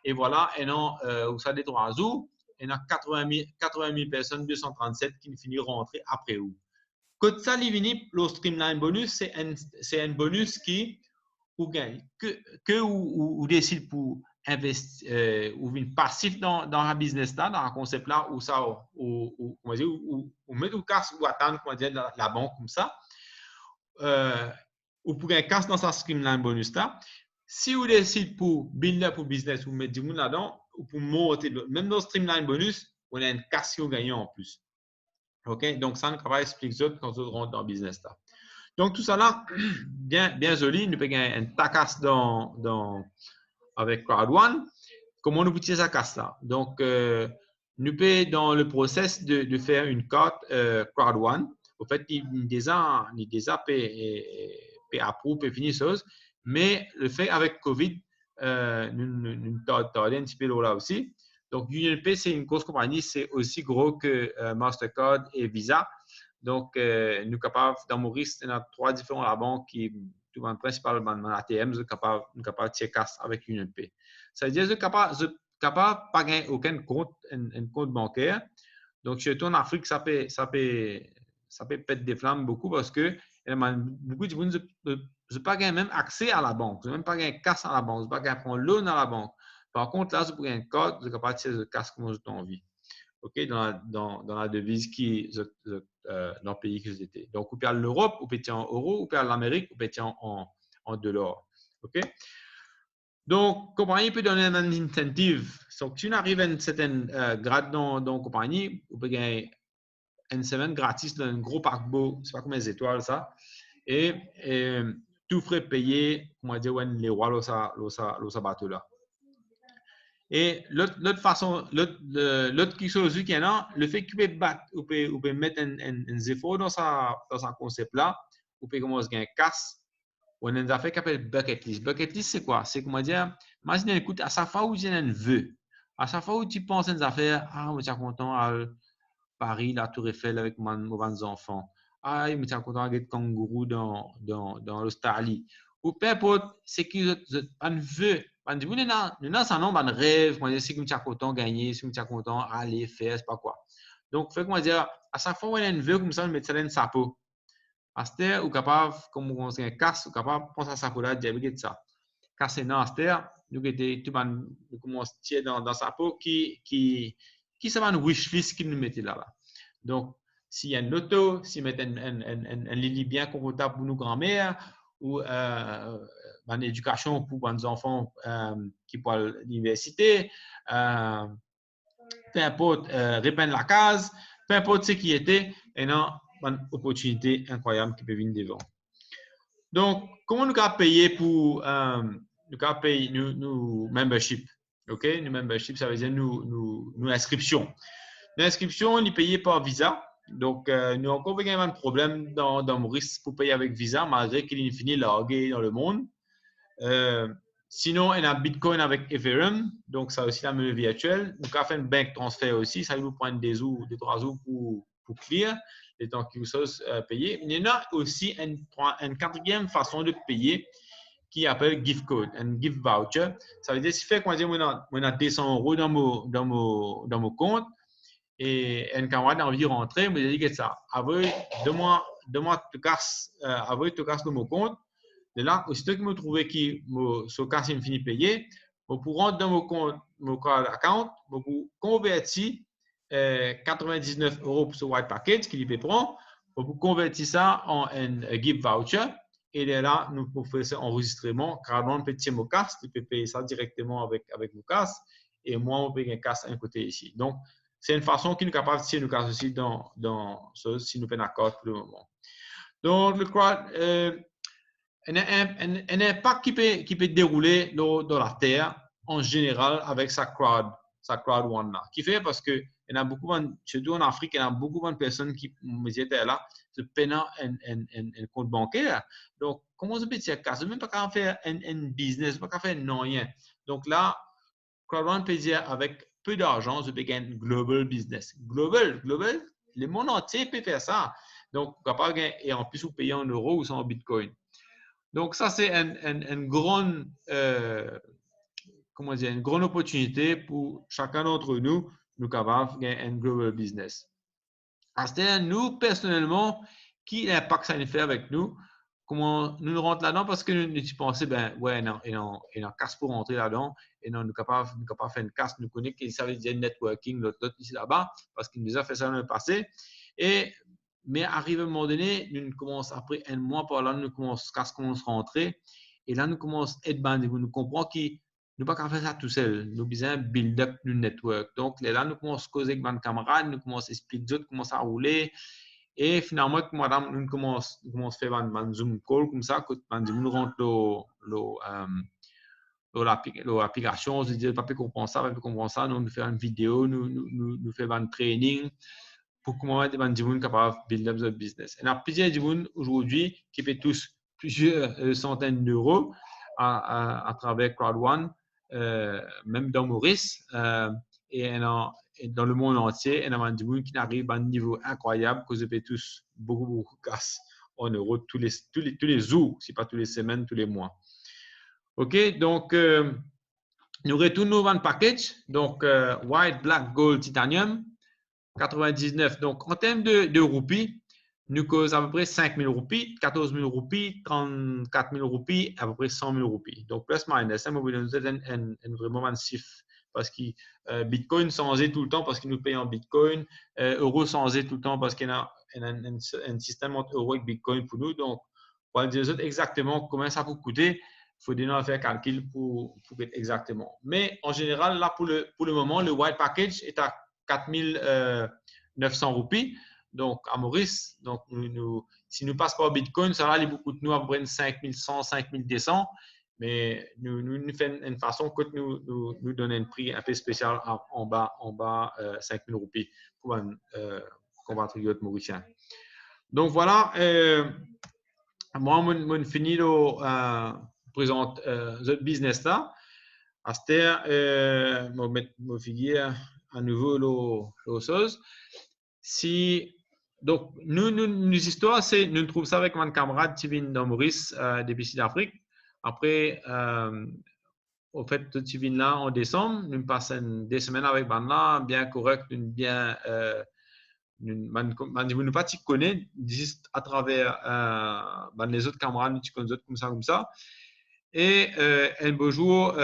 et voilà, et non, où ça des 3 jours, il y a 80 000 personnes, 237 qui finissent rentrer après vous. Quand ça, le Streamline bonus, c'est un bonus qui vous gagne, que vous décidez pour investir, ou une passif dans un business là, dans un concept là, où ça, ou met ou casse ou attendre, comment dire, la banque comme ça, ou pour un casse dans sa Streamline bonus là. Si vous décidez pour build up ou business, vous mettez du monde là-dedans, ou pour monter, même dans Streamline bonus, on a une casse qui gagne en plus. OK? Donc, ça, on va expliquer ça quand on rentre dans le business là. Donc, tout ça là, bien joli. Nous pouvons gagner un tacasse avec Crowd One. Comment nous utiliser sa casse là? Donc, nous pouvons dans le process de faire une carte Crowd One. Au fait, il déjà approuvé et fini chose. Mais le fait avec COVID, nous tardons un petit peu là aussi. Donc, UnionPay, c'est une grosse compagnie, c'est aussi gros que Mastercard et Visa. Donc, nous sommes capables, dans Maurice, il y a 3 différentes banques qui, principalement dans l'ATM, nous sommes capables de tirer casse avec UnionPay. Ça veut dire que nous sommes capables de pas gagner aucun compte, un compte bancaire. Donc, surtout en Afrique, ça peut péter des flammes beaucoup parce que beaucoup de gens ne pas gagner même accès à la banque. Je n'ai même pas gagner casse à la banque. Je n'ai pas gagner prendre loan à la banque. Par contre, là, je peux gagner un code, je suis capable de tirer le casse comme j'ai envie. OK, dans la devise qui dans le pays que j'étais. Donc, ou perd l'Europe, ou peut en euros, ou perd l'Amérique, ou peut en dollars. OK? Donc, compagnie peut donner un incentive. Donc, si on arrive à un certain grade dans la compagnie, on peut gagner une semaine gratis dans un gros paquebot, c'est pas combien d'étoiles ça, et tout frais payé, comment dire, les rois, l'osa bateau là. Et l'autre façon, l'autre chose qui est là, le fait que vous pouvez mettre un effort dans sa concept là, vous pouvez commencer à gagner casse. On a une affaire qui s'appelle bucket list. Bucket list, c'est quoi? C'est comment dire, imaginez, écoute, à chaque fois où tu as un vœu, à chaque fois où tu penses à une affaire, ah, je suis content à Paris, la Tour Eiffel avec mes enfants. Ah, je suis content avec kangourou dans l'Australie. Ou peu importe, c'est que un vœu. Nous avons un rêve, c'est que je suis content de gagner, c'est que je suis content d'aller faire, c'est pas quoi. Donc, fait comment dire, à chaque fois qu'on a une vue comme ça, on met ça dans le sapot. À cette heure, ou capable, comme on a un casse, ou capable, penser à ça pour là, dire, regarde ça. Casse dans à cette heure, nous commençons à tirer dans sa peau qui ça va une wishlist qu'il nous mettait là. Donc, s'il y a une auto, s'il met un lit bien confortable pour nos grands-mères, ou une éducation pour nos enfants qui pour l'université, peu importe, répandre la case, peu importe ce qui était, et non, une opportunité incroyable qui peut venir devant. Donc, comment nous avons payé pour nous membership? OK? Nous membership, ça veut dire nous inscription. L'inscription, on est payé par Visa. Donc, nous avons encore un problème dans Maurice pour payer avec Visa, malgré qu'il est fini largué dans le monde. Sinon, on a Bitcoin avec Ethereum, donc ça aussi la monnaie virtuelle. Donc, on a fait un bank transfert aussi, ça vous prend des 3 jours pour clear, les temps que vous soyez payé. Il y en a aussi une quatrième façon de payer qui appelle gift code, un gift voucher. Ça veut dire, si fait qu'on a 200 € dans mon compte et un camarade a envie de rentrer, mais il dit que ça, avec deux mois tu casses dans mon compte. De là, aussitôt que je me trouvais que ce cas est fini payé, je peux rentrer dans mon card account, je peux convertir 99 € pour ce white package qu'il peut prendre, je peux convertir ça en un gift voucher. Et de là, nous pouvons faire cet enregistrement. Car on peut tirer mon casse, tu peux payer ça directement avec mon casse. Et moi, on paye un casse à un côté ici. Donc, c'est une façon qui nous est capable de tirer nos casse aussi dans ce, si nous prenons accord pour le moment. Donc, le crowd, un impact qui peut dérouler dans la terre en général avec sa crowd one là. Qui fait parce que il y a beaucoup, surtout en Afrique, il y a beaucoup de personnes qui étaient là, se peinant un compte bancaire. Donc, comment se peut dire ça? Même pas qu'à faire un business, pas qu'à faire rien. Donc là, crowd one peut dire avec peu d'argent, je peux gagner un global business. Global, le monde entier peut faire ça. Donc, capable et en plus, vous payez en euros ou en bitcoin. Donc, ça, c'est une grande opportunité pour chacun d'entre nous capables de gagner un global business. C'est-à-dire, nous, personnellement, qui impact ça nous fait avec nous? Comment nous rentrons là-dedans? Parce que nous pensons, ben, ouais, non, et non, casse pour rentrer là-dedans, et non, nous capables de faire une casse, nous connaissons qu'il savait dire networking, l'autre ici là-bas, parce qu'il nous a fait ça dans le passé. Mais arrivé à un moment donné, nous commençons après un mois par là, nous commençons à rentrer. Et là, nous commençons à être bandés. Nous comprenons que nous ne pouvons pas faire ça tout seul. Nous besoin build up notre network. Donc là, nous commençons à causer avec nos camarades, nous commençons à expliquer d'autres, commençons à rouler. Et finalement, madame, nous commençons à faire un Zoom call comme ça, quand nous rentrons l'application, on se dit, papa comprend ça, nous faisons une vidéo, nous faisons un training pour comment des gens capables de build up their business. Il y a plusieurs gens aujourd'hui qui paient tous plusieurs centaines d'euros à travers CrowdOne, même dans Maurice, et dans le monde entier. Il y a des gens qui arrivent à un niveau incroyable, que ils paient tous beaucoup de cash en euros tous les jours, si pas tous les semaines, tous les mois. OK, donc nous retournons dans le package. Donc, White, Black, Gold, Titanium. 99. Donc, en termes de roupies, nous causons à peu près 5 000 roupies, 14 000 roupies, 34 000 roupies, à peu près 100 000 roupies. Donc, plus minus, ça, nous donne un vraiment un chiffre. Parce que Bitcoin changeait tout le temps parce qu'il nous paye en Bitcoin. Euro changeait tout le temps parce qu'il y a un système entre euro et Bitcoin pour nous. Donc, pour dire exactement combien ça peut coûter, il faut déjà faire un calcul pour être exactement. Mais en général, là, pour le moment, le White Package est à 4 900 roupies, donc à Maurice. Donc, si nous passons par Bitcoin, ça va aller beaucoup de nous à peu près 5 100, 5 200. Mais nous faisons une façon que nous donnons un prix un peu spécial en bas 5 000 roupies pour un compatriote mauricien. Donc voilà, moi, je finis de présenter ce business là. À cette heure, je vais mettre mon figure à nouveau la chose. Donc, nos histoires, c'est nous trouvons ça avec mon camarade qui vient dans Maurice, depuis Sud-Afrique. Après, au fait, tu viens là en décembre, nous passons des semaines avec Banla, bien correct, bien nous pas tu connais juste à travers les autres camarades, tu connais comme ça. Et un beau jour,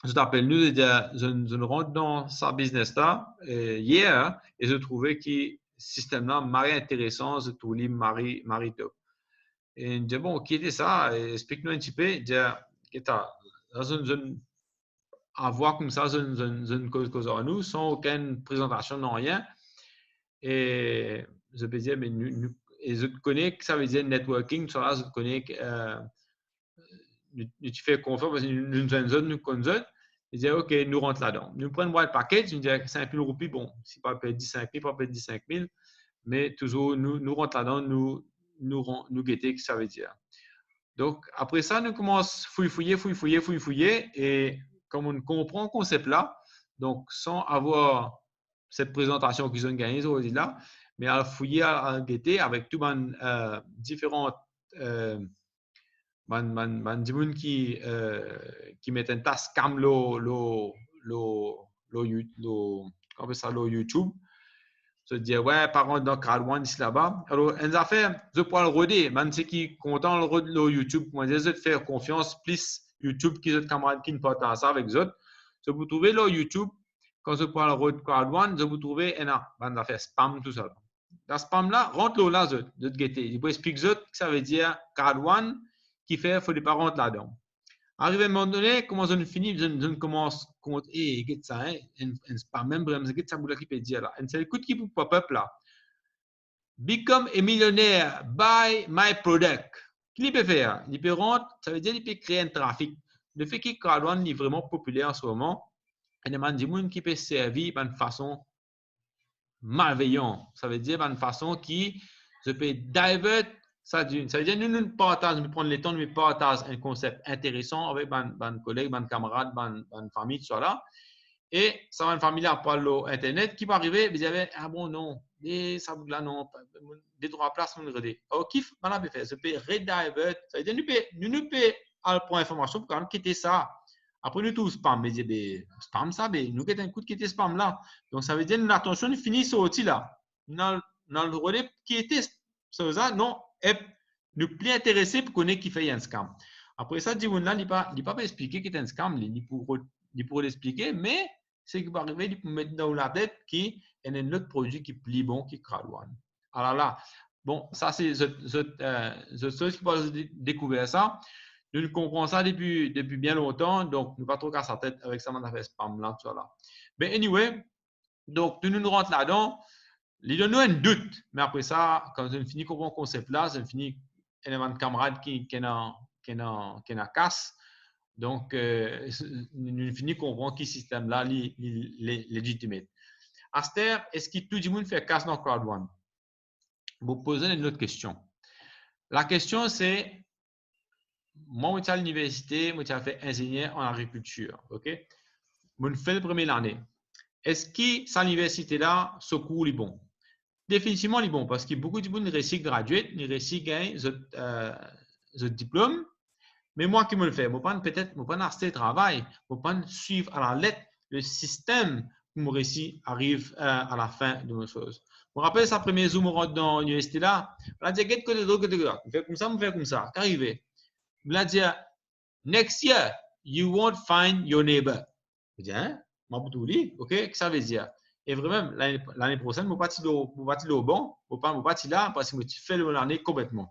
je t'appelle nous, je rentre dans sa business là hier et je trouvais que le système là m'est intéressant, je trouve Marie top. Et je dis bon, qui était ça? Explique-nous un petit peu. Je dis, à voir comme ça, une cause à nous, sans aucune présentation, non rien. Et je peux dire, mais et je connais que ça veut dire networking, ça là, je connais que tu fais confiance parce que nous connaissons. Je dis, OK, nous rentrons là-dedans. Nous prenons le package, je dis 5 000 roupies, bon, si pas payer 15 000, pas payer 15 000, mais toujours, nous rentrons là-dedans, nous guetter, que ça veut dire. Donc, après ça, nous commençons à fouiller, et comme on comprend le concept là, donc sans avoir cette présentation qu'ils ont gagnée là, mais à fouiller, à guetter avec tout différentes qui mettent un tas scam le YouTube. Se dire, ouais, par contre, dans Crowd One, ici là-bas. Alors, une affaire, je peux le roder. Man, c'est qui content le roder le YouTube. Moi, je vais faire confiance, plus YouTube qui est camarade qui ne partage ça avec eux autres. Je vous trouvez le YouTube, quand je prends le road Crowd One, je vous trouvez une affaire spam, tout ça. Dans spam là, rentre là, de guetter. Il peut expliquer que ça veut dire Crowd One qui fait, il faut les parents là-dedans. Arrivé à un moment donné, comment je finis, je commence à compter, et ça, un spam même, c'est ça qui peut dire là. Et c'est le coup qui pop-up là. Become a millionaire, buy my product. Qu'est-ce qu'il peut faire? Il peut rentrer, ça veut dire qu'il peut créer un trafic. Le fait que Crowd1 est vraiment populaire en ce moment, il y a des gens qui peuvent servir d'une façon malveillante. Ça veut dire d'une façon qui se peut divert. Ça veut dire nous partageons, nous prenons le temps de partager un concept intéressant avec un collègue, un camarade, une famille, tout ça là. Et ça va une famille là par l'Internet qui va arriver, vous avez ah bon, non, et ça vous là, non, des trois places, on regarde. Alors, kiff, on a fait, ça peut redivert, ça veut dire, nous pouvons, pour information, pour quand même quitter ça. Après, nous tous spam, mais spam ça, mais nous quittons un coup de quitter spam là. Donc, ça veut dire, l'attention, nous finit sur outil là. Dans le relais qui était ça, non, et nous plus intéressés pour connaître qui fait un scam. Après ça, dit là, il ne peut pas expliquer qu'il est un scam, il pourrait l'expliquer, mais c'est qu'il va arriver, il peut mettre dans la tête qu'il y a un autre produit qui est plus bon qui Crowd1. Alors là, bon, ça c'est ceux qui peuvent découvrir ça. Nous comprenons ça depuis bien longtemps, donc nous ne pas trop casser la tête avec ça, on a fait spam là, tout ça là. Mais anyway, donc nous rentrons là-dedans. Il donne un doute, mais après ça, quand je finis comprendre le concept là, je finis il y a un camarade qui a casse. Donc, nous finissons comprendre que ce système-là est légitime. Aster, est-ce que tout le monde fait casse dans Crowd1? Vous posez une autre question. La question, c'est, moi, je suis à l'université, moi, j'ai fait ingénieur en agriculture. OK? Je fais la première année. Est-ce que cette université-là, ce cours est bon? Définitivement, il est bon parce qu'il y a beaucoup de gens qui réussissent graduate, qui réussissent gagner ce diplôme. Mais moi qui me le fais, je ne peut-être pas acheter le travail, je ne pas suivre à la lettre le système pour me réussir arrive à la fin de mes choses. Je me rappelle sa première jour, je rentre dans l'université là, on a dit, je fais comme ça, je fais comme ça. Qu'arrivé? On a dit, next year, you won't find your neighbor. Je dis, hein? OK, qu'est-ce que ça veut dire? Et vraiment, l'année prochaine, je ne vais pas aller au bon, je ne vais pas aller là parce que je fais l'année complètement.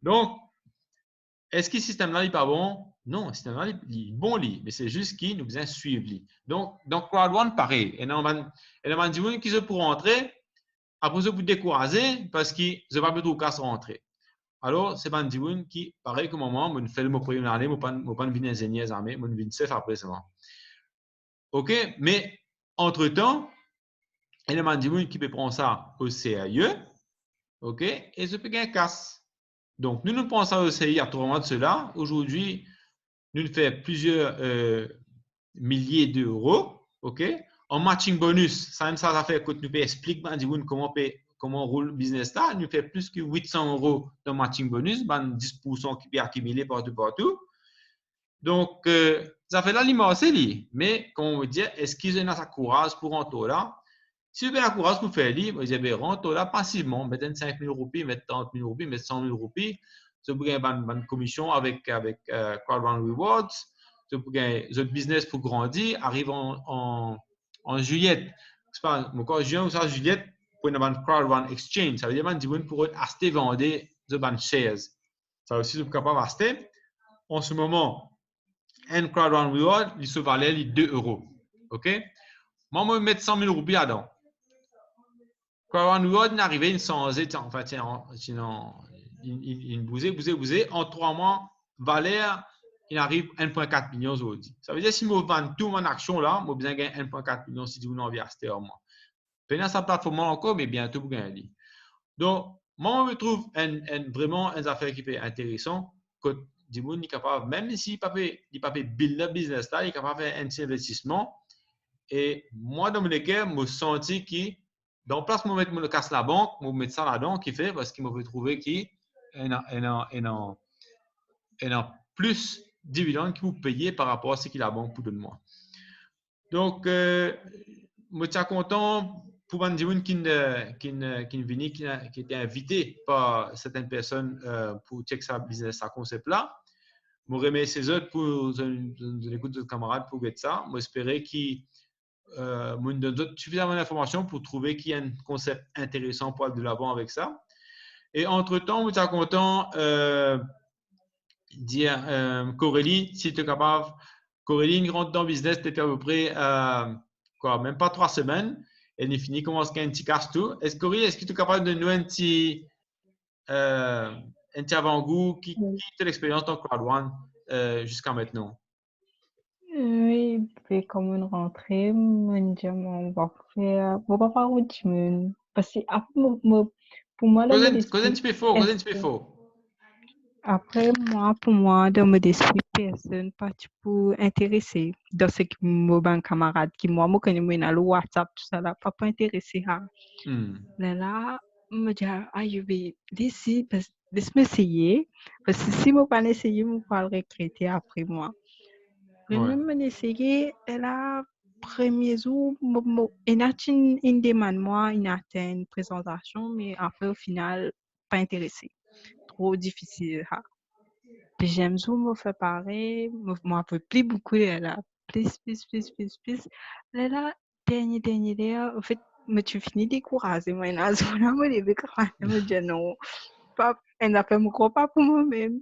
Donc, est-ce que ce système-là n'est pas bon? Non, le système-là est bon, mais c'est juste qu'il nous besoin de suivre. Donc, dans Crowd1, pareil. Et on a des gens qui se pour rentrer, après, ils vous décourager parce qu'ils n'ont pas besoin de rentrer. Alors, c'est pas des gens qui, pareil comme moi, je fais le première année, je ne pas venir ingénieur des armées, je viens chef après seulement. OK? Mais, entre-temps, il y a des gens qui peuvent prendre ça au sérieux. OK? Et je peux gagner casse. Donc, nous pensons aussi à tout de cela. Aujourd'hui, nous faisons plusieurs milliers d'euros. OK? En matching bonus, ça fait que nous expliquer comment roule le business là. Nous faisons plus que 800 € de matching bonus, 10% qui est accumulé partout. Donc, ça fait là l'immense, mais comme on veut dire, est-ce qu'ils ont un courage pour en tout là? Si vous avez la courage pour faire libre, vous avez rentre là passivement, mettez 5 000 roupies, mettez 30 000 roupies, mettez 100 000 roupies. Vous avez une commission avec Crowd One Rewards. Vous avez votre business pour grandir, arrive en juillet. C'est pas, quand juin ou ça, juillet, pour une Crowd One Exchange. Ça veut dire que vous pouvez acheter, vendre des shares. Ça aussi, vous êtes capable d'acheter. En ce moment, un Crowd One Reward, il se valait 2 €. OK? Moi, je vais mettre 100 000 roupies là-dedans. Crowd One Reward est arrivé sans état. En fait, sinon, il bousait. En 3 mois, valeur, il arrive 1,4 million aujourd'hui. Ça veut dire que si je vends toute mon action là, je besoin de gagner 1,4 million si vous n'avez acheté en mois. Pendant sa plateforme encore, mais bientôt, vous gagnez. Donc, moi, je trouve vraiment une affaire qui est intéressante. Que du monde est capable, même s'il n'est pas fait build up business là, il est capable de faire un petit investissement. Et moi, dans mon cas, je me sens que dans place, je vais mettre casse la banque, je vais mettre ça là-dedans, qui fait, parce qu'il m'a trouvé qu'il y a plus de dividendes que vous payez par rapport à ce que la banque pour donner moi. Donc, je suis content pour un gens qui était invité par certaines personnes pour checker sa business, sa concept-là. Je remercie ces autres pour l'écoute de camarades pour faire ça. J'espère qu'ils me donnent suffisamment d'informations pour trouver qu'il y a un concept intéressant pour aller de l'avant avec ça. Et entre-temps, je suis content de dire Corélie, si tu es capable. Corélie, une grande dans le business depuis à peu près même pas 3 semaines. Elle est finie, commence à un petit casse-tout. Est-ce que tu es capable de nous un petit avant-goût qui est l'expérience dans Crowd One jusqu'à maintenant? Oui, puis comme une rentrée, on dit on va faire, on va pas routine. Parce que pour moi, dans mon esprit, après moi, pour moi, dans mon esprit, personne pas pour intéresser dans ce que mon ban camarade qui moi, quand je dans le WhatsApp, tout ça là, pas intéressé à. Là, me dis, ah, je vais laisser, laisse-moi essayer, parce que si je pas essayer, je vais le regretter après moi. Même mon essayé, elle a premier jour, il a une demande moi, il a une présentation, mais après au final, pas intéressé, trop difficile. Deuxième jour, me fait pareil, moi peu plus beaucoup là, plus. Là, dernier, en fait, me tu finis découragé, moi, là, je me lever quand même, me dit non, pas, elle n'a fait me croire pas pour moi-même.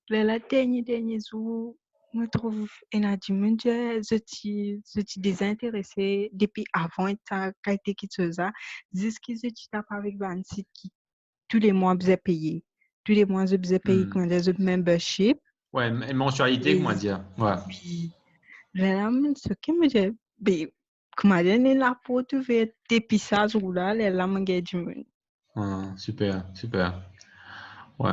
Là, dernier jour, me trouve énergie mondiale, je suis désintéressée depuis avant ta qualité qui se ça, jusqu'à ce que tu tapes avec un site qui tous les mois vous payer. Tous les mois je vous payer quand les autres membership. Ouais, une mensualité, comment dire. Ouais. Puis là, ce qui me dit, ben, comment dire, là pour trouver des pissages ou là, là, me gagne du monde. Super. Ouais.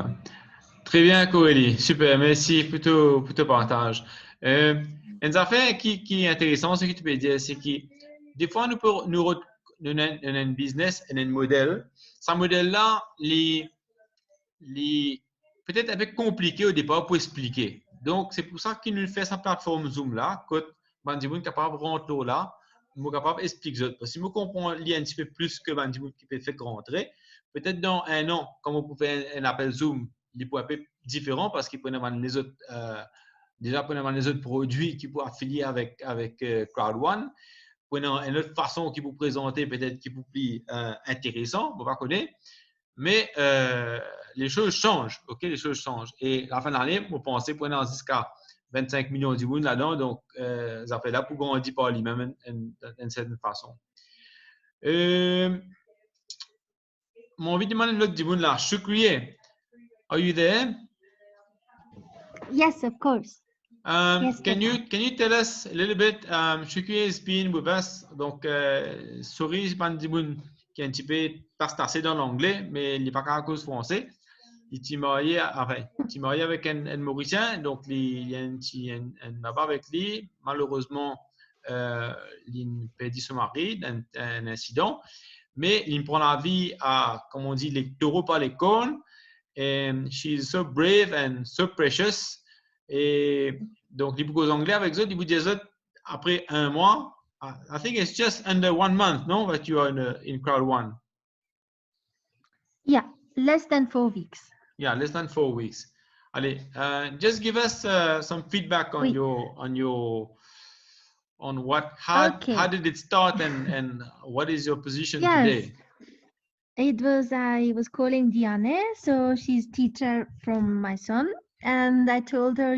Très bien, Corélie. Super. Merci pour ton partage. Une affaire qui est intéressante, ce que tu peux dire, c'est que des fois, nous avons un business et un modèle. Ce modèle-là, peut-être un peu compliqué au départ pour expliquer. Donc, c'est pour ça qu'il nous fait sa plateforme Zoom-là, que Bandimoun est capable de rentrer là, nous sommes capables d'expliquer. Parce que si nous comprenons un petit peu plus que Bandimoun qui peut faire rentrer, peut-être dans un an, quand on peut faire un appel Zoom, il peut être différent parce qu'il peut y avoir les autres, déjà pour les autres produits qui peuvent affilier avec Crowd One, pour une autre façon qui vous présenter, peut-être qui vous plaît intéressant, on va pas connaître. Mais les choses changent, OK? Les choses changent. Et la fin de l'année, vous pensez pour aller jusqu'à 25 millions de monde là-dedans, donc ça fait là pour grandir par lui-même d'une certaine façon. Mon envie de demander l'autre du monde là, Shukriye, are you there? Yes, of course. Yes, can you tell us a little bit? Shukriye has been with us, donc sorry, c'est pas un monde qui est un petit peu tassé dans l'anglais, mais il n'est pas qu'à cause français. Il est marié avec un Mauricien, donc il y a un là-bas avec lui. Malheureusement, il a perdu son mari d'un incident, mais il prend la vie à, comme on dit, les taureaux par les cornes. And she's so brave and so precious. Et donc, il vous anglais avec eux, il vous dit après un mois, I think it's just under 1 month, no, that you are in crowd 1. Yeah, less than 4 weeks. Yeah, less than 4 weeks. Allez, just give us some feedback on how did it start and what is your position today? I was calling Diane, so she's teacher from my son, and I told her,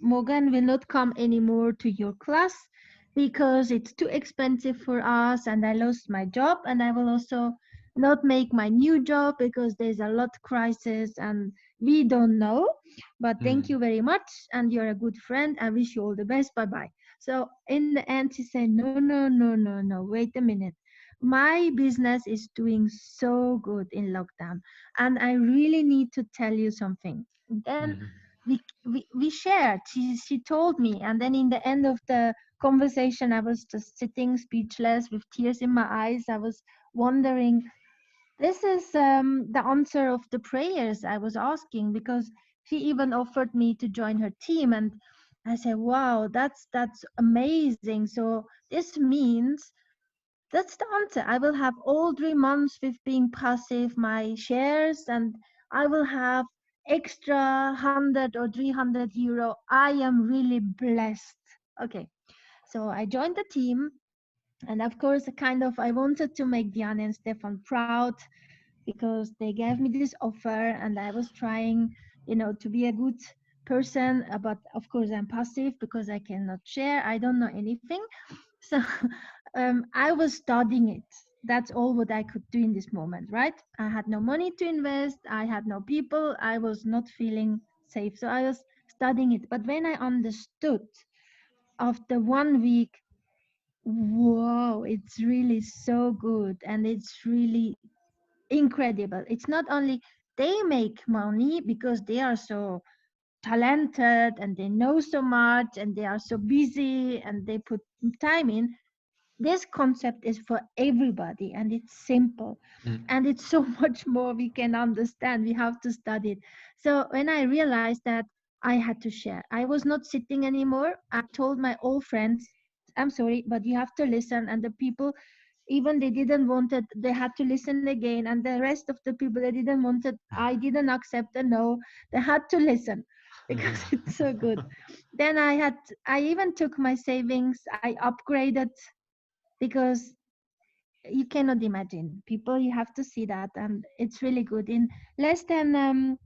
Morgan will not come anymore to your class because it's too expensive for us, and I lost my job, and I will also not make my new job because there's a lot crisis and we don't know. But thank you very much, and you're a good friend. I wish you all the best. Bye bye. So in the end, she said, no, wait a minute. My business is doing so good in lockdown, and I really need to tell you something. Then we shared. She told me, and then in the end of the conversation, I was just sitting speechless with tears in my eyes. I was wondering, this is the answer of the prayers I was asking, because she even offered me to join her team, and I said, wow, that's amazing. So this means that's the answer. I will have all 3 months with being passive, my shares, and I will have extra 100 or 300 euro. I am really blessed. Okay, so I joined the team, and of course, I wanted to make Diana and Stefan proud because they gave me this offer, and I was trying, to be a good person. But of course, I'm passive because I cannot share. I don't know anything. So I was studying it. That's all what I could do in this moment, right? I had no money to invest. I had no people. I was not feeling safe. So I was studying it. But when I understood after 1 week, whoa, it's really so good. And it's really incredible. It's not only they make money because they are so talented and they know so much and they are so busy and they put time in. This concept is for everybody, and it's simple, and it's so much more we can understand. We have to study it. So when I realized that, I had to share. I was not sitting anymore. I told my old friends, I'm sorry, but you have to listen. And the people, even they didn't want it, they had to listen again. And the rest of the people, they didn't want it, I didn't accept a no, they had to listen because it's so good. Then I even took my savings, I upgraded, because you cannot imagine, people, you have to see that, and it's really good. In less than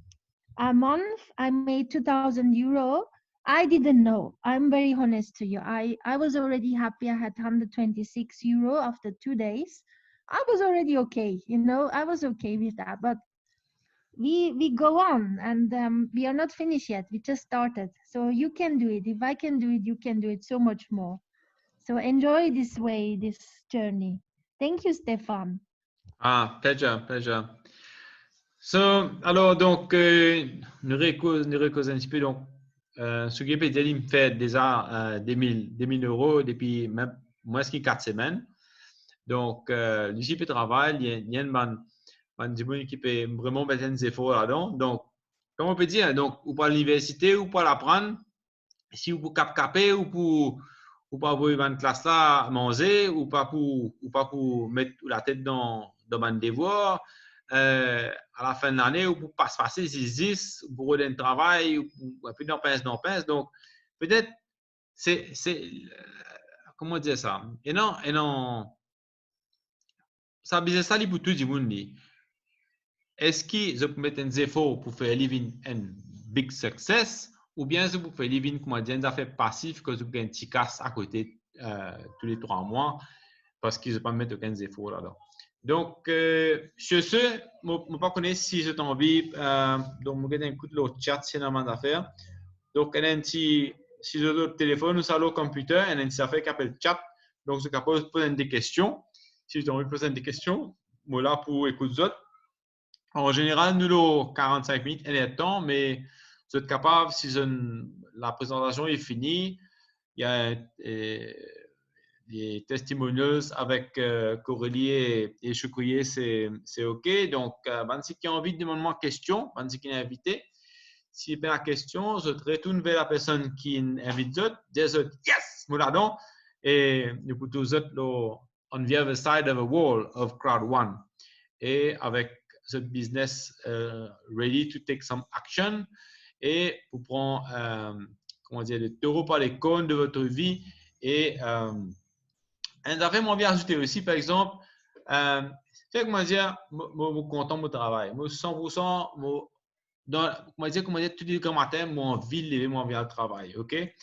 a month, I made 2,000 euro. I didn't know, I'm very honest to you. I was already happy. I had 126 euro after 2 days. I was already okay, I was okay with that. But we go on, and we are not finished yet. We just started. So you can do it. If I can do it, you can do it so much more. So enjoy this way, this journey. Thank you, Stefan. Pleasure. So, alors, donc, nous récusons un petit peu. Donc, ce qui peut dire, il me fait déjà 2000 euros depuis même moins que 4 semaines. Donc, l'équipe de travail, il y a une qui peut vraiment mettre des efforts là-dedans. Donc, comme on peut dire, donc, ou pour l'université, ou pour l'apprendre, si vous pouvez caper, ou pas pour une classe là manger, ou pas pour mettre la tête dans un devoir. À la fin de l'année, ou pour pas se passer 6 pour redonner un travail, ou puis non pince. Donc, peut-être, c'est comment dire ça? Et non, ça business ça pour tout le monde. Est-ce que je peux mettre un effort pour faire living un big success, ou bien je peux faire living comme dire des affaires passives que je peux un petit casse à côté tous les 3 mois parce que je ne peux pas mettre aucun effort là-dedans. Donc, sur ce, je ne pas connaître si j'ai envie, donc je vais écouter le chat, c'est normal d'affaires. Donc, il y a un petit, si j'ai le téléphone ou ça le computer, il y a un petit affaire qui s'appelle chat. Donc, je peux poser des questions. Si j'ai envie de poser des questions, je suis là pour écouter les autres. En général, nous avons 45 minutes et le temps, mais vous êtes capable, si la présentation est finie, il y a des testimonials avec Corélie et Choukouye, c'est OK. Donc, ceux qui ont envie de demander une question, ceux qui sont invités, s'il y a une question, je retourne vers la personne qui invite d'autres, des autres, yes, voilà donc. Et nous pouvons tous être on the other side of a wall of crowd one. Et avec ce business ready to take some action et pour prendre comment dire, le taureau par les cônes de votre vie et vraiment bien ajouter aussi, par exemple, fait que moi dire, moi content de mon travail, moi 100%, comment dire, tous les matin, moi envie de lever, moi envie de travail, ok?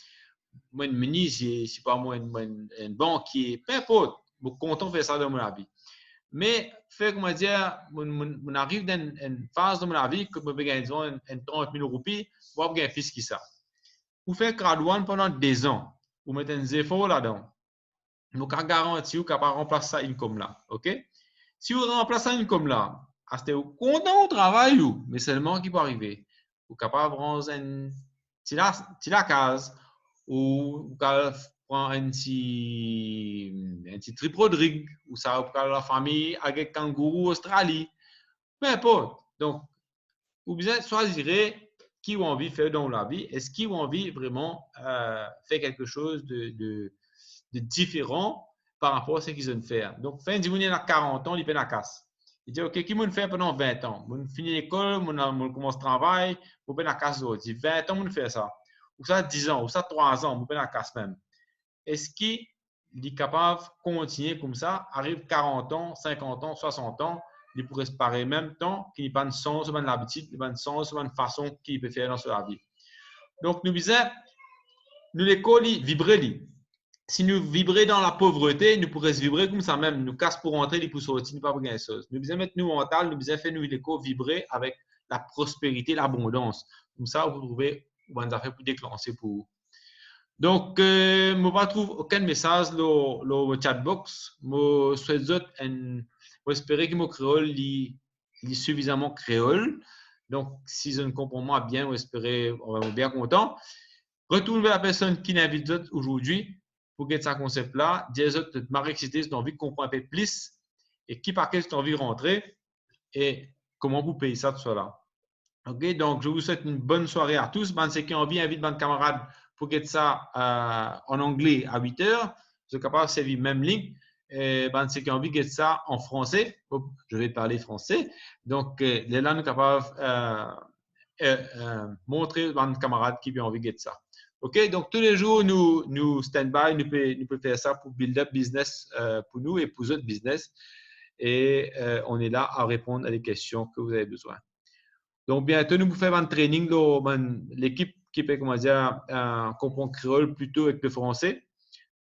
Moi une ministre, c'est pas moi un banquier, peu importe, moi content de faire ça dans mon vie. Mais, fait comment dire, on arrive dans une phase de ma vie que je vais gagner 30 000 roupies, pour gagner plus que ça. Vous faites graduate pendant 2 ans, vous mettez un effort là-dedans. Nous avons garanti que vous pouvez remplacer ça income là. OK? Si vous remplacez ça income là, vous content au travail, mais seulement qui peut arriver. Vous êtes capable de prendre une petite case ou vous pouvez prendre un petit trip Rodrigue ou ça vous pouvez la famille avec kangourou Australie. Peu importe. Donc, vous bien choisir qui vous envie de faire dans la vie. Est-ce qu'ils ont envie vraiment faire quelque chose de différent par rapport à ce qu'ils ont fait. Donc, fin de journée, à 40 ans, il fait la casse. Il dit, OK, qui m'a fait pendant 20 ans? Je finis l'école, je commence le travail, je fais la casse aujourd'hui. 20 ans, je fais ça. Ou ça, 10 ans, ou ça, 3 ans, je fais la casse même. Est-ce qu'il est capable de continuer comme ça? Arrive 40 ans, 50 ans, 60 ans, il pourrait se parer en même temps qu'il n'y a pas de sens, pas de l'habitude, il n'y a pas de sens, pas de façon qu'il peut faire dans sa vie. Donc, nous disons, nous l'école, vibrer. Si nous vibrions dans la pauvreté, nous pourrions vibrer comme ça même. Nous casse pour rentrer, les pour sortir, nous pas pour gagner chose. Nous devons mettre nous mental, nous devons faire nous l'éco vibrer avec la prospérité, l'abondance. Comme ça, vous trouvez bonnes affaires pour déclencher pour vous. Donc, je ne trouve aucun message dans le chat box. Je souhaite j'espère que mon créole est suffisamment créole. Donc, si je ne comprends pas bien, j'espère on va être bien content. Retourne vers la personne qui n'invite aujourd'hui pour get ce concept-là. Dis autres, tu m'as excité, tu as envie de comprendre un peu plus et qui par quel tu as envie de rentrer et comment vous payez ça, tout cela. OK, donc je vous souhaite une bonne soirée à tous. Ben, ceux qui ont envie, invite mes camarades pour get ça en anglais à 8 heures. Je suis capable de servir même link. Ben, ceux qui ont envie de get ça en français, je vais parler français. Donc, là, nous sommes capables de montrer à mes camarades qui ont envie de get ça. OK, donc tous les jours, nous stand-by, nous pouvons faire ça pour build up business pour nous et pour d'autres business. Et on est là à répondre à des questions que vous avez besoin. Donc, bientôt, nous pouvons faire un training. L'équipe qui peut, comment dire, comprendre créole plutôt avec le français.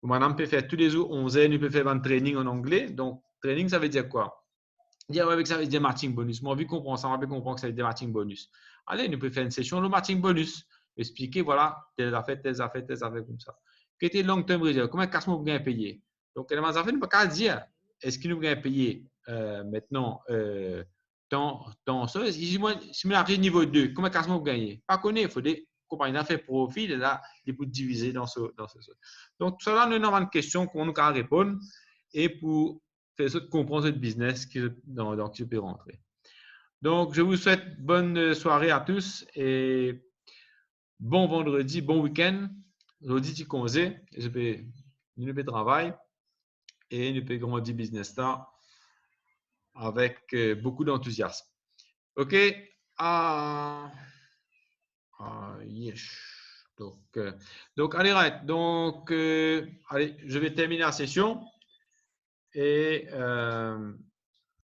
Madame peut faire tous les jours 11 heures, nous pouvons faire un training en anglais. Donc, training, ça veut dire quoi? Dire avec ça, ça veut dire matching bonus. Moi, envie de comprendre ça, on va comprendre que ça veut dire matching bonus. Allez, nous pouvons faire une session de matching bonus. Expliquer, voilà, telle affaire comme ça. Qu'est-ce que long term result? Comment est-ce que vous gagnez payer? Donc, les affaires, nous ne pouvons pas dire, est-ce que nous gagnons payer maintenant tant ça? Si nous arrivons au niveau 2, comment est-ce que vous gagnez? Pas connaître, il faut des compagnies d'affaires profil, et là, il faut diviser dans ce. Donc, tout ça, nous avons une question qu'on nous peut répondre et pour faire ça, comprendre ce business dans qui je peux rentrer. Donc, je vous souhaite bonne soirée à tous et bon vendredi, bon week-end. Aujourd'hui, tu congé, nous peux travailler et nous peux grandir business là avec beaucoup d'enthousiasme. OK? Yes. Donc, allez, right. Donc, allez, je vais terminer la session et